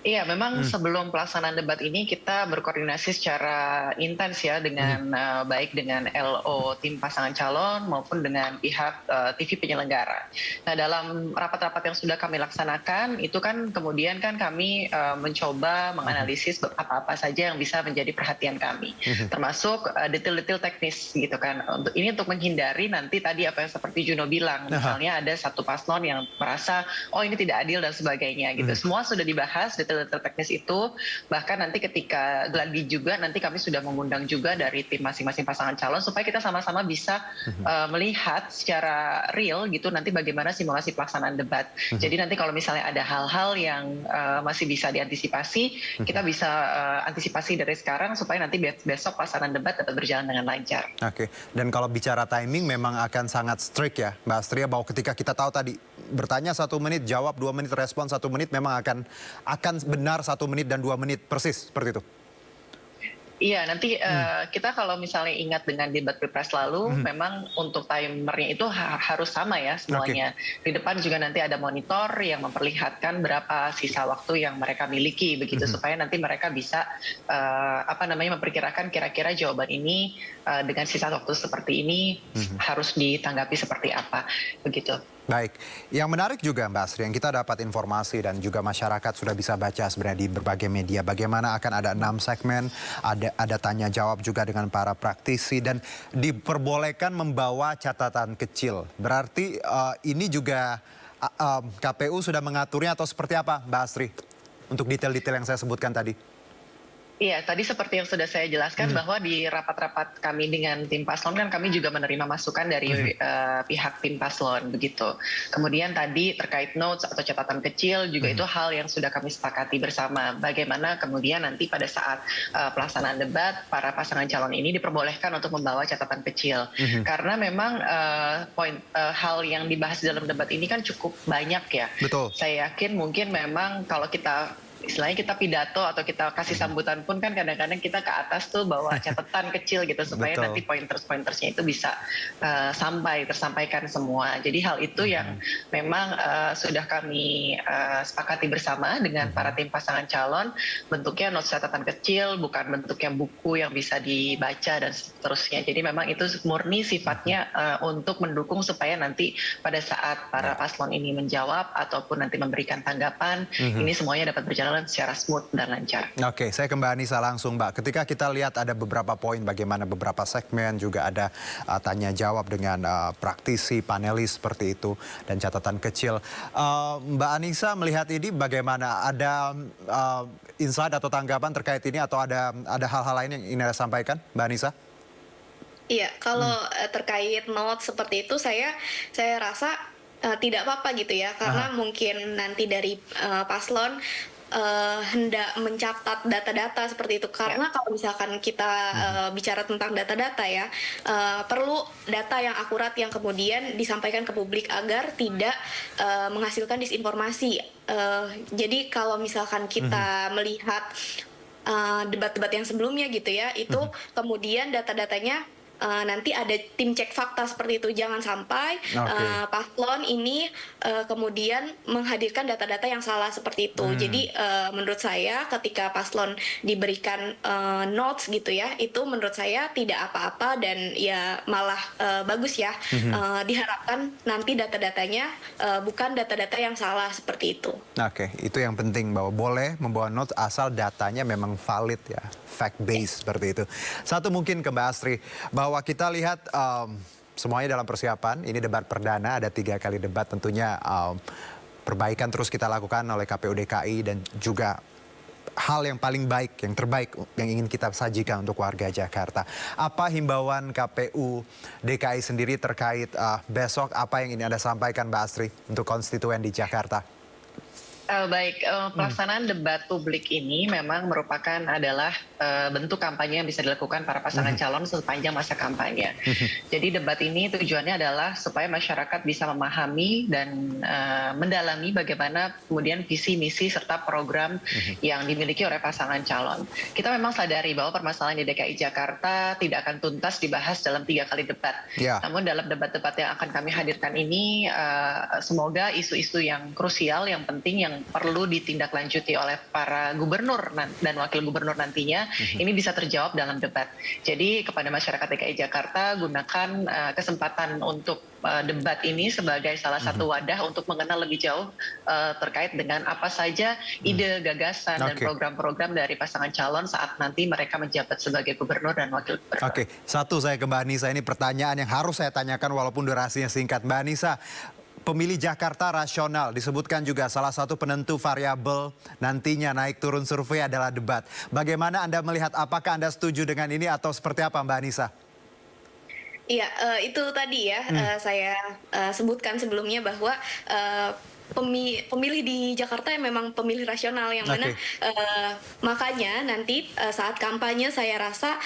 Iya, memang sebelum pelaksanaan debat ini kita berkoordinasi secara intens ya dengan baik dengan LO tim pasangan calon maupun dengan pihak TV penyelenggara. Nah, dalam rapat-rapat yang sudah kami laksanakan itu kan kemudian kan kami mencoba menganalisis apa-apa saja yang bisa menjadi perhatian kami, termasuk detail-detail teknis gitu kan. Ini untuk menghindari nanti tadi apa yang seperti Juno bilang, misalnya ada satu paslon yang merasa oh ini tidak adil dan sebagainya gitu. Semua sudah dibahas detail teknis itu, bahkan nanti ketika gladi juga nanti kami sudah mengundang juga dari tim masing-masing pasangan calon supaya kita sama-sama bisa melihat secara real gitu nanti bagaimana simulasi pelaksanaan debat. Jadi nanti kalau misalnya ada hal-hal yang masih bisa diantisipasi, kita bisa antisipasi dari sekarang supaya nanti besok pelaksanaan debat dapat berjalan dengan lancar. Oke, dan kalau bicara timing memang akan sangat strict ya Mbak Astria, bahwa ketika kita tahu tadi bertanya 1 menit, jawab 2 menit, respon 1 menit, memang akan benar 1 menit dan 2 menit persis seperti itu. Iya, nanti kita kalau misalnya ingat dengan debat Pilpres lalu, memang untuk timernya itu harus sama ya semuanya. Di depan juga nanti ada monitor yang memperlihatkan berapa sisa waktu yang mereka miliki, begitu supaya nanti mereka bisa memperkirakan kira-kira jawaban ini dengan sisa waktu seperti ini harus ditanggapi seperti apa, begitu. Baik, yang menarik juga Mbak Astri, yang kita dapat informasi dan juga masyarakat sudah bisa baca sebenarnya di berbagai media, bagaimana akan ada 6 segmen, ada tanya jawab juga dengan para praktisi dan diperbolehkan membawa catatan kecil. Berarti ini juga KPU sudah mengaturnya atau seperti apa Mbak Astri untuk detail-detail yang saya sebutkan tadi? Iya, tadi seperti yang sudah saya jelaskan bahwa di rapat-rapat kami dengan tim paslon kan kami juga menerima masukan dari pihak tim paslon begitu. Kemudian tadi terkait notes atau catatan kecil juga itu hal yang sudah kami sepakati bersama. Bagaimana kemudian nanti pada saat pelaksanaan debat para pasangan calon ini diperbolehkan untuk membawa catatan kecil. Karena memang hal yang dibahas dalam debat ini kan cukup banyak ya. Betul. Saya yakin mungkin memang kalau kita istilahnya kita pidato atau kita kasih sambutan pun kan kadang-kadang kita ke atas tuh bawa catatan kecil gitu supaya nanti pointers-pointersnya itu bisa tersampaikan semua. Jadi hal itu yang memang sudah kami sepakati bersama dengan para tim pasangan calon, bentuknya notes catatan kecil, bukan bentuknya buku yang bisa dibaca dan seterusnya. Jadi memang itu murni sifatnya untuk mendukung supaya nanti pada saat para paslon ini menjawab ataupun nanti memberikan tanggapan, ini semuanya dapat berjalan secara smooth dan lancar. Oke, saya ke Mbak Anissa langsung Mbak. Ketika kita lihat ada beberapa poin bagaimana beberapa segmen juga ada tanya jawab dengan praktisi, panelis seperti itu dan catatan kecil. Mbak Anissa melihat ini bagaimana? Ada insight atau tanggapan terkait ini atau ada hal-hal lain yang ingin Anda sampaikan Mbak Anissa? Iya, kalau terkait notes seperti itu saya rasa tidak apa-apa gitu ya, karena mungkin nanti dari paslon hendak mencatat data-data seperti itu, karena kalau misalkan kita bicara tentang data-data ya, perlu data yang akurat yang kemudian disampaikan ke publik agar tidak menghasilkan disinformasi. Jadi kalau misalkan kita melihat debat-debat yang sebelumnya gitu ya, itu kemudian data-datanya nanti ada tim cek fakta seperti itu, jangan sampai paslon ini kemudian menghadirkan data-data yang salah seperti itu. Jadi menurut saya ketika paslon diberikan notes gitu ya, itu menurut saya tidak apa-apa dan ya malah bagus ya. Diharapkan nanti data-datanya bukan data-data yang salah seperti itu. Oke, itu yang penting bahwa boleh membawa notes asal datanya memang valid ya, fact based seperti itu. Satu mungkin ke Mbak Astri, bahwa kita lihat semuanya dalam persiapan, ini debat perdana, ada 3 kali debat tentunya perbaikan terus kita lakukan oleh KPU DKI dan juga hal yang paling baik, yang terbaik yang ingin kita sajikan untuk warga Jakarta. Apa himbauan KPU DKI sendiri terkait besok, apa yang ingin Anda sampaikan Mbak Astri untuk konstituen di Jakarta? Baik, pelaksanaan debat publik ini memang merupakan adalah bentuk kampanye yang bisa dilakukan para pasangan calon sepanjang masa kampanye. Jadi debat ini tujuannya adalah supaya masyarakat bisa memahami dan mendalami bagaimana kemudian visi, misi, serta program yang dimiliki oleh pasangan calon. Kita memang sadari bahwa permasalahan di DKI Jakarta tidak akan tuntas dibahas dalam 3 kali debat. Namun dalam debat-debat yang akan kami hadirkan ini, semoga isu-isu yang krusial, yang penting, yang yang perlu ditindaklanjuti oleh para gubernur dan wakil gubernur nantinya, ini bisa terjawab dalam debat. Jadi kepada masyarakat DKI Jakarta, gunakan kesempatan untuk debat ini sebagai salah satu wadah untuk mengenal lebih jauh terkait dengan apa saja ide, gagasan, dan program-program dari pasangan calon saat nanti mereka menjabat sebagai gubernur dan wakil gubernur. Oke, satu saya ke Mbak Anissa, ini pertanyaan yang harus saya tanyakan walaupun durasinya singkat. Mbak Anissa, pemilih Jakarta rasional disebutkan juga salah satu penentu variabel nantinya naik turun survei adalah debat. Bagaimana Anda melihat, apakah Anda setuju dengan ini atau seperti apa Mbak Anissa? Iya, itu tadi ya saya sebutkan sebelumnya bahwa pemilih di Jakarta yang memang pemilih rasional yang mana makanya nanti saat kampanye saya rasa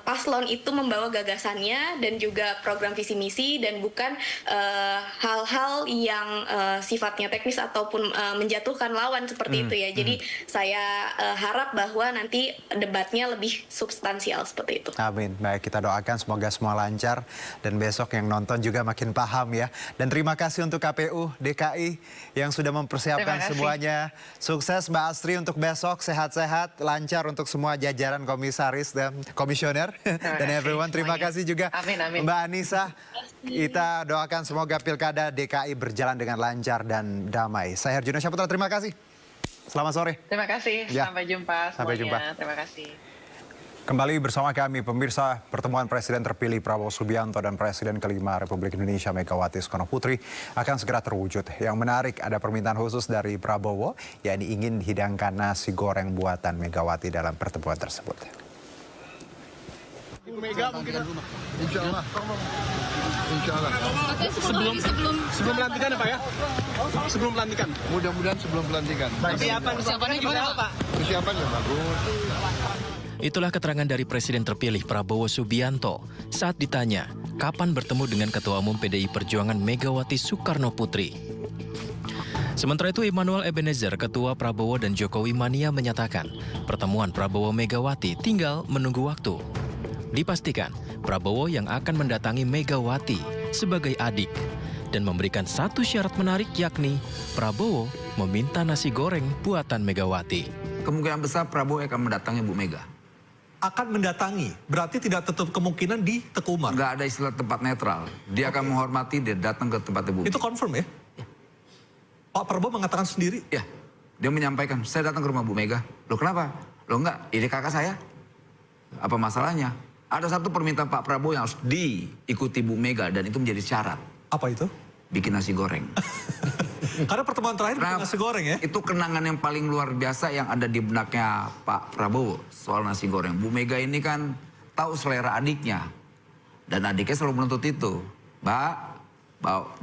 paslon itu membawa gagasannya dan juga program visi misi dan bukan hal-hal yang sifatnya teknis ataupun menjatuhkan lawan seperti itu ya. Jadi saya harap bahwa nanti debatnya lebih substansial seperti itu. Amin. Baik, kita doakan semoga semua lancar dan besok yang nonton juga makin paham ya. Dan terima kasih untuk KPU DKI yang sudah mempersiapkan semuanya. Sukses Mbak Astri untuk besok, sehat-sehat, lancar untuk semua jajaran komisaris dan komisioner dan everyone. Terima kasih juga Mbak Anissa. Kita doakan semoga Pilkada DKI berjalan dengan lancar dan damai. Saya Herjunio Syaputra, terima kasih. Selamat sore. Terima kasih, sampai jumpa semuanya. Sampai jumpa. Terima kasih. Kembali bersama kami, pemirsa, pertemuan Presiden terpilih Prabowo Subianto dan Presiden kelima Republik Indonesia Megawati Soekarno Putri akan segera terwujud. Yang menarik, ada permintaan khusus dari Prabowo, yakni ingin dihidangkan nasi goreng buatan Megawati dalam pertemuan tersebut. Ibu Mega mungkin, Insya Allah. Oke, sebelum pelantikan ya Pak ya? Sebelum pelantikan? Mudah-mudahan sebelum pelantikan. Persiapannya gimana Pak? Persiapannya bagus. Itulah keterangan dari Presiden terpilih Prabowo Subianto saat ditanya kapan bertemu dengan Ketua Umum PDI Perjuangan Megawati Soekarno Putri. Sementara itu Immanuel Ebenezer, Ketua Prabowo dan Jokowi Mania menyatakan pertemuan Prabowo Megawati tinggal menunggu waktu. Dipastikan Prabowo yang akan mendatangi Megawati sebagai adik dan memberikan satu syarat menarik yakni Prabowo meminta nasi goreng buatan Megawati. Kemungkinan besar Prabowo akan mendatangi Bu Mega. Akan mendatangi, berarti tidak tutup kemungkinan di Teguh Umar? Nggak ada istilah tempat netral. Dia akan menghormati, dia datang ke tempat Ibu. Itu confirm ya? Pak Prabowo mengatakan sendiri? Ya, dia menyampaikan, saya datang ke rumah Bu Mega. Loh kenapa? Loh enggak, ini kakak saya. Apa masalahnya? Ada satu permintaan Pak Prabowo yang harus diikuti Bu Mega dan itu menjadi syarat. Apa itu? Bikin nasi goreng. Karena pertemuan terakhir bikin nasi goreng ya? Itu kenangan yang paling luar biasa yang ada di benaknya Pak Prabowo soal nasi goreng. Bu Mega ini kan tahu selera adiknya. Dan adiknya selalu menuntut itu. Mbak,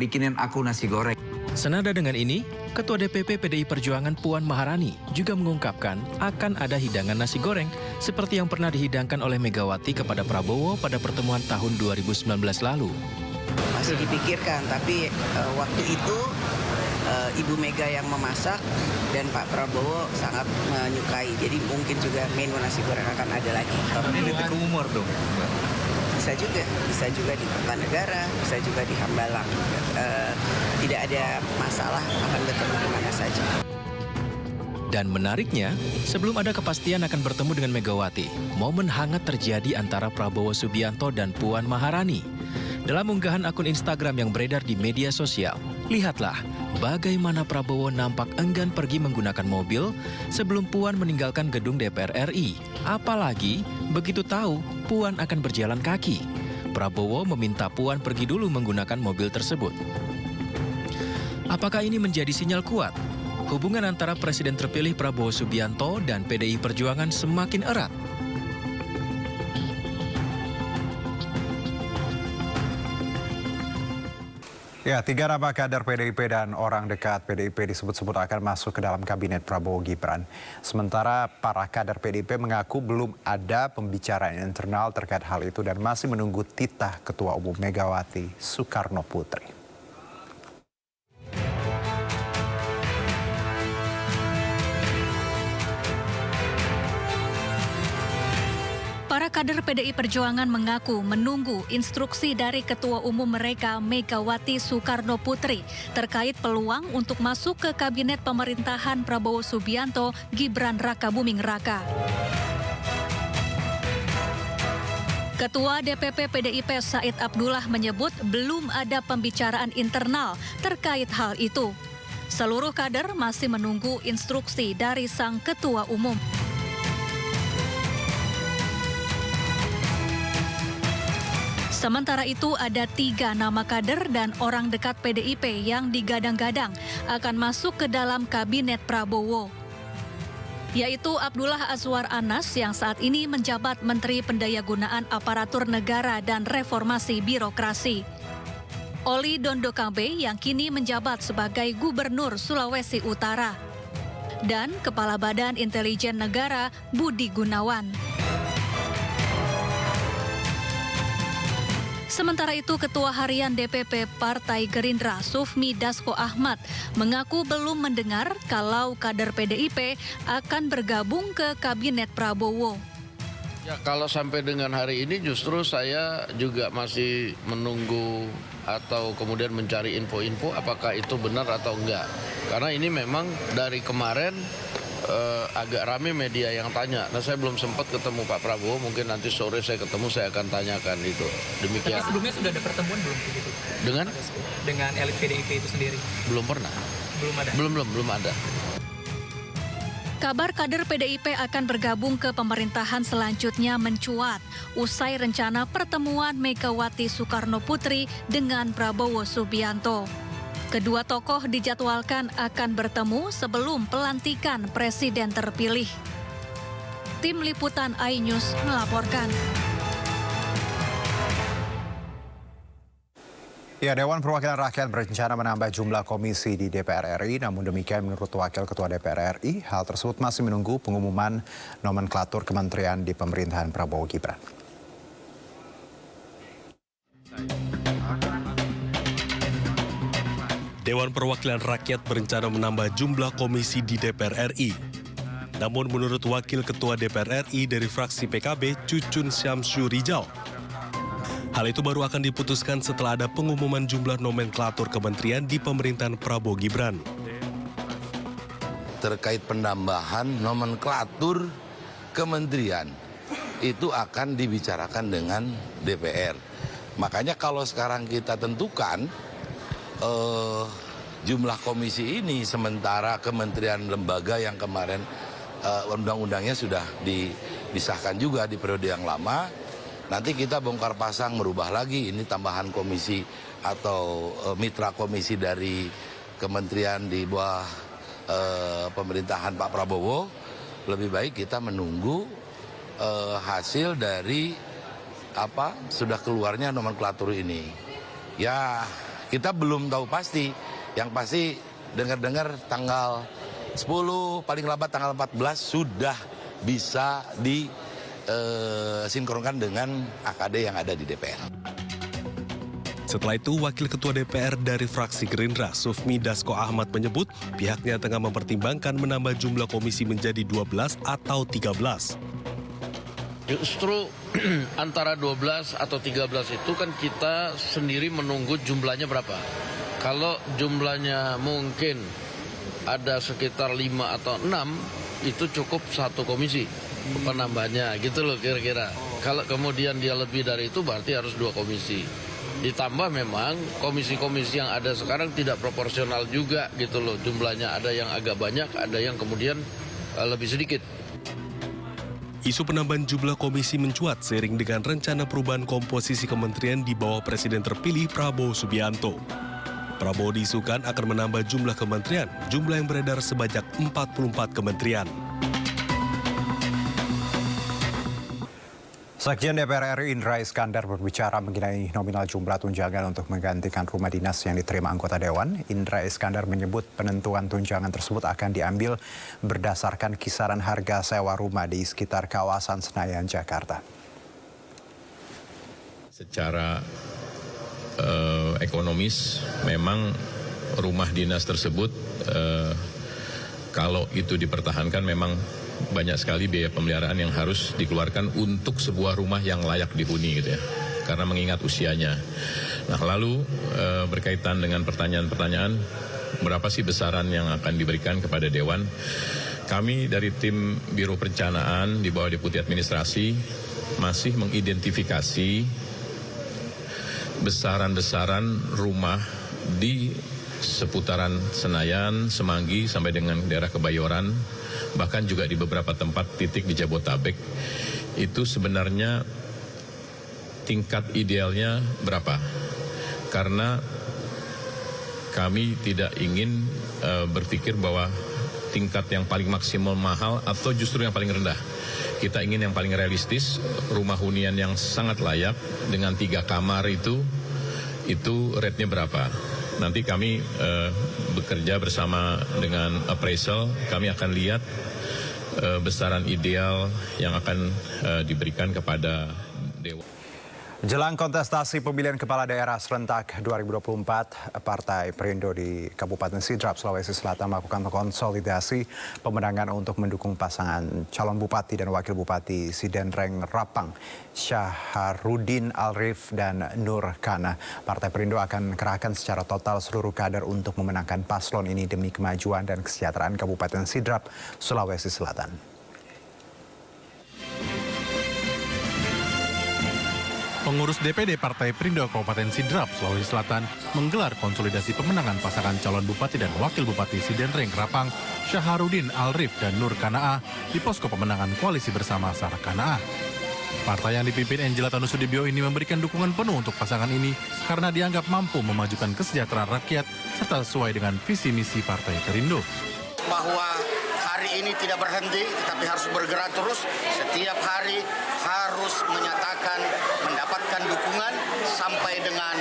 bikinin aku nasi goreng. Senada dengan ini, Ketua DPP PDI Perjuangan Puan Maharani juga mengungkapkan akan ada hidangan nasi goreng seperti yang pernah dihidangkan oleh Megawati kepada Prabowo pada pertemuan tahun 2019 lalu. Masih dipikirkan, tapi waktu itu Ibu Mega yang memasak dan Pak Prabowo sangat menyukai. Jadi mungkin juga menu nasi goreng akan ada lagi. Tapi ini di Teguh Umar dong? Bisa juga di Kertanegara, bisa juga di Hambalang. Tidak ada masalah, akan bertemu di mana saja. Dan menariknya, sebelum ada kepastian akan bertemu dengan Megawati, momen hangat terjadi antara Prabowo Subianto dan Puan Maharani. Dalam unggahan akun Instagram yang beredar di media sosial, lihatlah bagaimana Prabowo nampak enggan pergi menggunakan mobil sebelum Puan meninggalkan gedung DPR RI. Apalagi begitu tahu Puan akan berjalan kaki. Prabowo meminta Puan pergi dulu menggunakan mobil tersebut. Apakah ini menjadi sinyal kuat? Hubungan antara Presiden terpilih Prabowo Subianto dan PDI Perjuangan semakin erat. Ya, 3 nama kader PDIP dan orang dekat PDIP disebut-sebut akan masuk ke dalam kabinet Prabowo Gibran. Sementara para kader PDIP mengaku belum ada pembicaraan internal terkait hal itu dan masih menunggu titah Ketua Umum Megawati Soekarno Putri. Para Kader PDI Perjuangan mengaku menunggu instruksi dari Ketua Umum mereka Megawati Soekarno Putri terkait peluang untuk masuk ke Kabinet Pemerintahan Prabowo Subianto Gibran Rakabuming Raka. Ketua DPP PDIP Said Abdullah menyebut belum ada pembicaraan internal terkait hal itu. Seluruh kader masih menunggu instruksi dari sang Ketua Umum. Sementara itu ada 3 nama kader dan orang dekat PDIP yang digadang-gadang akan masuk ke dalam Kabinet Prabowo, yaitu Abdullah Azwar Anas yang saat ini menjabat Menteri Pendayagunaan Aparatur Negara dan Reformasi Birokrasi, Oli Dondokambe yang kini menjabat sebagai Gubernur Sulawesi Utara, dan Kepala Badan Intelijen Negara Budi Gunawan. Sementara itu, Ketua Harian DPP Partai Gerindra Sufmi Dasko Ahmad mengaku belum mendengar kalau kader PDIP akan bergabung ke Kabinet Prabowo. Ya, kalau sampai dengan hari ini justru saya juga masih menunggu atau kemudian mencari info-info apakah itu benar atau enggak. Karena ini memang dari kemarin agak rame media yang tanya. Nah, saya belum sempat ketemu Pak Prabowo, mungkin nanti sore saya ketemu, saya akan tanyakan itu. Demikian. Tapi sebelumnya sudah ada pertemuan belum begitu? Dengan elit PDIP itu sendiri? Belum pernah. Belum ada? Belum ada. Kabar kader PDIP akan bergabung ke pemerintahan selanjutnya mencuat usai rencana pertemuan Megawati Soekarno Putri dengan Prabowo Subianto. Kedua tokoh dijadwalkan akan bertemu sebelum pelantikan presiden terpilih. Tim Liputan iNews melaporkan. Ya, Dewan Perwakilan Rakyat berencana menambah jumlah komisi di DPR RI. Namun demikian menurut Wakil Ketua DPR RI, hal tersebut masih menunggu pengumuman nomenklatur kementerian di pemerintahan Prabowo Gibran. Dewan Perwakilan Rakyat berencana menambah jumlah komisi di DPR RI. Namun menurut Wakil Ketua DPR RI dari fraksi PKB, Cucun Syamsu Rijal, hal itu baru akan diputuskan setelah ada pengumuman jumlah nomenklatur kementerian di pemerintahan Prabowo Gibran. Terkait penambahan nomenklatur kementerian, itu akan dibicarakan dengan DPR. Makanya kalau sekarang kita tentukan jumlah komisi ini, sementara kementerian lembaga yang kemarin undang-undangnya sudah disahkan juga di periode yang lama, nanti kita bongkar pasang merubah lagi ini tambahan komisi atau mitra komisi dari kementerian di bawah pemerintahan Pak Prabowo. Lebih baik kita menunggu hasil dari sudah keluarnya nomenklatur ini. Ya, kita belum tahu pasti. Yang pasti dengar-dengar tanggal 10, paling lambat tanggal 14 sudah bisa disinkronkan dengan AKD yang ada di DPR. Setelah itu, Wakil Ketua DPR dari fraksi Gerindra, Sufmi Dasko Ahmad menyebut pihaknya tengah mempertimbangkan menambah jumlah komisi menjadi 12 atau 13. Justru antara 12 atau 13 itu kan kita sendiri menunggu jumlahnya berapa. Kalau jumlahnya mungkin ada sekitar 5 atau 6, itu cukup satu komisi penambahnya gitu loh kira-kira. Kalau kemudian dia lebih dari itu berarti harus 2 komisi. Ditambah memang komisi-komisi yang ada sekarang tidak proporsional juga gitu loh. Jumlahnya ada yang agak banyak, ada yang kemudian lebih sedikit. Isu penambahan jumlah komisi mencuat seiring dengan rencana perubahan komposisi kementerian di bawah Presiden terpilih Prabowo Subianto. Prabowo diisukan akan menambah jumlah kementerian, jumlah yang beredar sebanyak 44 kementerian. Sekjen DPR RI Indra Iskandar berbicara mengenai nominal jumlah tunjangan untuk menggantikan rumah dinas yang diterima anggota Dewan. Indra Iskandar menyebut penentuan tunjangan tersebut akan diambil berdasarkan kisaran harga sewa rumah di sekitar kawasan Senayan, Jakarta. Secara ekonomis memang rumah dinas tersebut kalau itu dipertahankan memang banyak sekali biaya pemeliharaan yang harus dikeluarkan untuk sebuah rumah yang layak dihuni gitu ya, karena mengingat usianya. Nah, lalu berkaitan dengan pertanyaan-pertanyaan, berapa sih besaran yang akan diberikan kepada Dewan? Kami dari tim Biro Perencanaan di bawah Deputi Administrasi masih mengidentifikasi besaran-besaran rumah di seputaran Senayan, Semanggi, sampai dengan daerah Kebayoran, bahkan juga di beberapa tempat titik di Jabotabek, itu sebenarnya tingkat idealnya berapa? Karena kami tidak ingin berpikir bahwa tingkat yang paling maksimal mahal atau justru yang paling rendah. Kita ingin yang paling realistis, rumah hunian yang sangat layak dengan 3 kamar itu rate-nya berapa. Nanti kami bekerja bersama dengan appraisal, kami akan lihat besaran ideal yang akan diberikan kepada Dewan. Jelang kontestasi pemilihan kepala daerah serentak 2024, Partai Perindo di Kabupaten Sidrap, Sulawesi Selatan melakukan konsolidasi pemenangan untuk mendukung pasangan calon bupati dan wakil bupati Sidenreng Rapang, Syaharudin Alrif dan Nur Kana. Partai Perindo akan kerahkan secara total seluruh kader untuk memenangkan paslon ini demi kemajuan dan kesejahteraan Kabupaten Sidrap, Sulawesi Selatan. Pengurus DPD Partai Perindo Kabupaten Sidrap, Sulawesi Selatan menggelar konsolidasi pemenangan pasangan calon bupati dan wakil bupati Sidenreng Rapang, Syaharudin Alrif dan Nur Kanaa di posko pemenangan koalisi bersama Sarah Kanaa. Partai yang dipimpin Angela Tanusudibio ini memberikan dukungan penuh untuk pasangan ini karena dianggap mampu memajukan kesejahteraan rakyat serta sesuai dengan visi misi Partai Perindo. Bahwa hari ini tidak berhenti, tetapi harus bergerak terus. Setiap hari harus menyatakan mendapatkan dukungan sampai dengan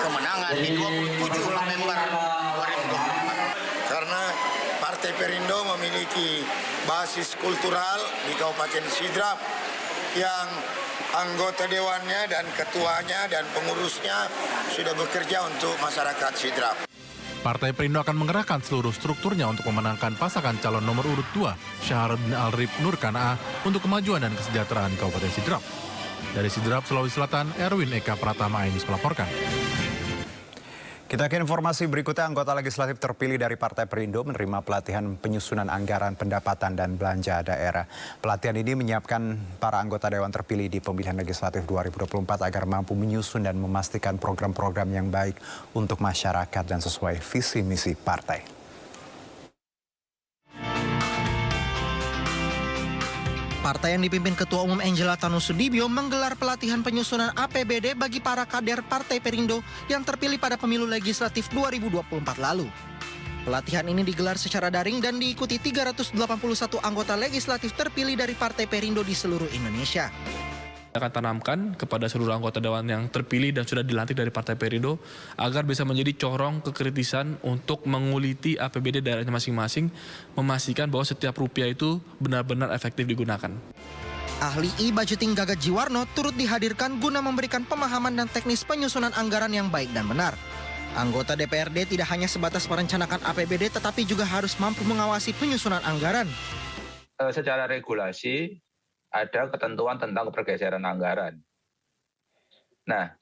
kemenangan di 27 November 2024. Karena Partai Perindo memiliki basis kultural di Kabupaten Sidrap yang anggota dewannya dan ketuanya dan pengurusnya sudah bekerja untuk masyarakat Sidrap. Partai Perindo akan mengerahkan seluruh strukturnya untuk memenangkan pasangan calon nomor urut 2, Syaharudin Alrif Nur Kanaa, untuk kemajuan dan kesejahteraan Kabupaten Sidrap. Dari Sidrap, Sulawesi Selatan, Erwin Eka Pratama, iNews melaporkan. Kita ke informasi berikutnya. Anggota legislatif terpilih dari Partai Perindo menerima pelatihan penyusunan anggaran pendapatan dan belanja daerah. Pelatihan ini menyiapkan para anggota dewan terpilih di pemilihan legislatif 2024 agar mampu menyusun dan memastikan program-program yang baik untuk masyarakat dan sesuai visi misi partai. Partai yang dipimpin Ketua Umum Angela Tanusudibio menggelar pelatihan penyusunan APBD bagi para kader Partai Perindo yang terpilih pada pemilu legislatif 2024 lalu. Pelatihan ini digelar secara daring dan diikuti 381 anggota legislatif terpilih dari Partai Perindo di seluruh Indonesia. Akan tanamkan kepada seluruh anggota dewan yang terpilih dan sudah dilantik dari Partai Perindo agar bisa menjadi corong kekritisan untuk menguliti APBD daerahnya masing-masing, memastikan bahwa setiap rupiah itu benar-benar efektif digunakan. Ahli e-budgeting Gagat Jiwarno turut dihadirkan guna memberikan pemahaman dan teknis penyusunan anggaran yang baik dan benar. Anggota DPRD tidak hanya sebatas merencanakan APBD tetapi juga harus mampu mengawasi penyusunan anggaran. Secara regulasi ada ketentuan tentang pergeseran anggaran. Nah,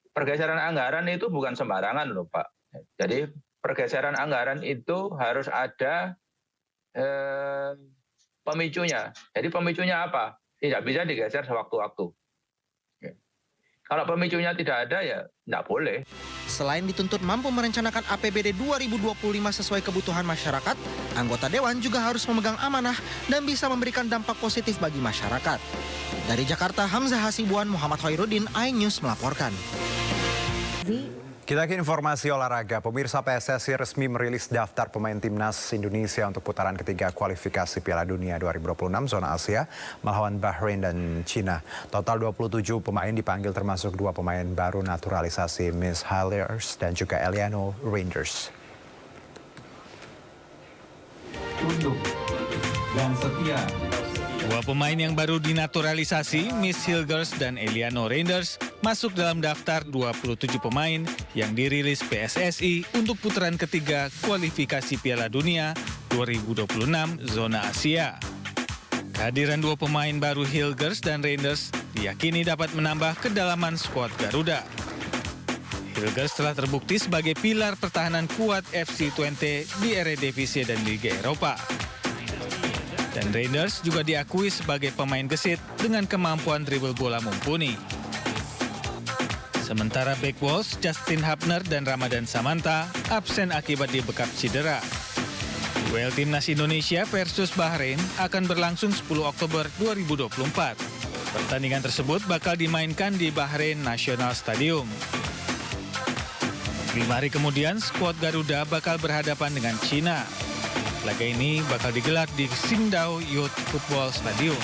pergeseran anggaran itu bukan sembarangan loh Pak. Jadi pergeseran anggaran itu harus ada pemicunya. Jadi pemicunya apa? Tidak bisa digeser sewaktu-waktu. Kalau pemicunya tidak ada ya tidak boleh. Selain dituntut mampu merencanakan APBD 2025 sesuai kebutuhan masyarakat, anggota dewan juga harus memegang amanah dan bisa memberikan dampak positif bagi masyarakat. Dari Jakarta, Hamzah Hasibuan, Muhammad Khairuddin, iNews melaporkan. Kita ke informasi olahraga. Pemirsa, PSSI resmi merilis daftar pemain timnas Indonesia untuk putaran ketiga kualifikasi Piala Dunia 2026 zona Asia melawan Bahrain dan Cina. Total 27 pemain dipanggil termasuk 2 pemain baru naturalisasi, Miss Haliers dan juga Eliano Reinders. Tunduk dan setia. 2 pemain yang baru dinaturalisasi, Miss Hilgers dan Eliano Reinders, masuk dalam daftar 27 pemain yang dirilis PSSI untuk putaran ketiga kualifikasi Piala Dunia 2026 zona Asia. Kehadiran dua pemain baru Hilgers dan Reinders diyakini dapat menambah kedalaman skuad Garuda. Hilgers telah terbukti sebagai pilar pertahanan kuat FC Twente di Eredivisie dan Liga Eropa. Dan Reinders juga diakui sebagai pemain gesit dengan kemampuan dribble bola mumpuni. Sementara back Wolves, Justin Hapner dan Ramadan Samanta absen akibat dibekap cedera. Duel Timnas Indonesia versus Bahrain akan berlangsung 10 Oktober 2024. Pertandingan tersebut bakal dimainkan di Bahrain National Stadium. 5 hari kemudian, skuad Garuda bakal berhadapan dengan Cina. Laga ini bakal digelar di Qingdao Youth Football Stadium.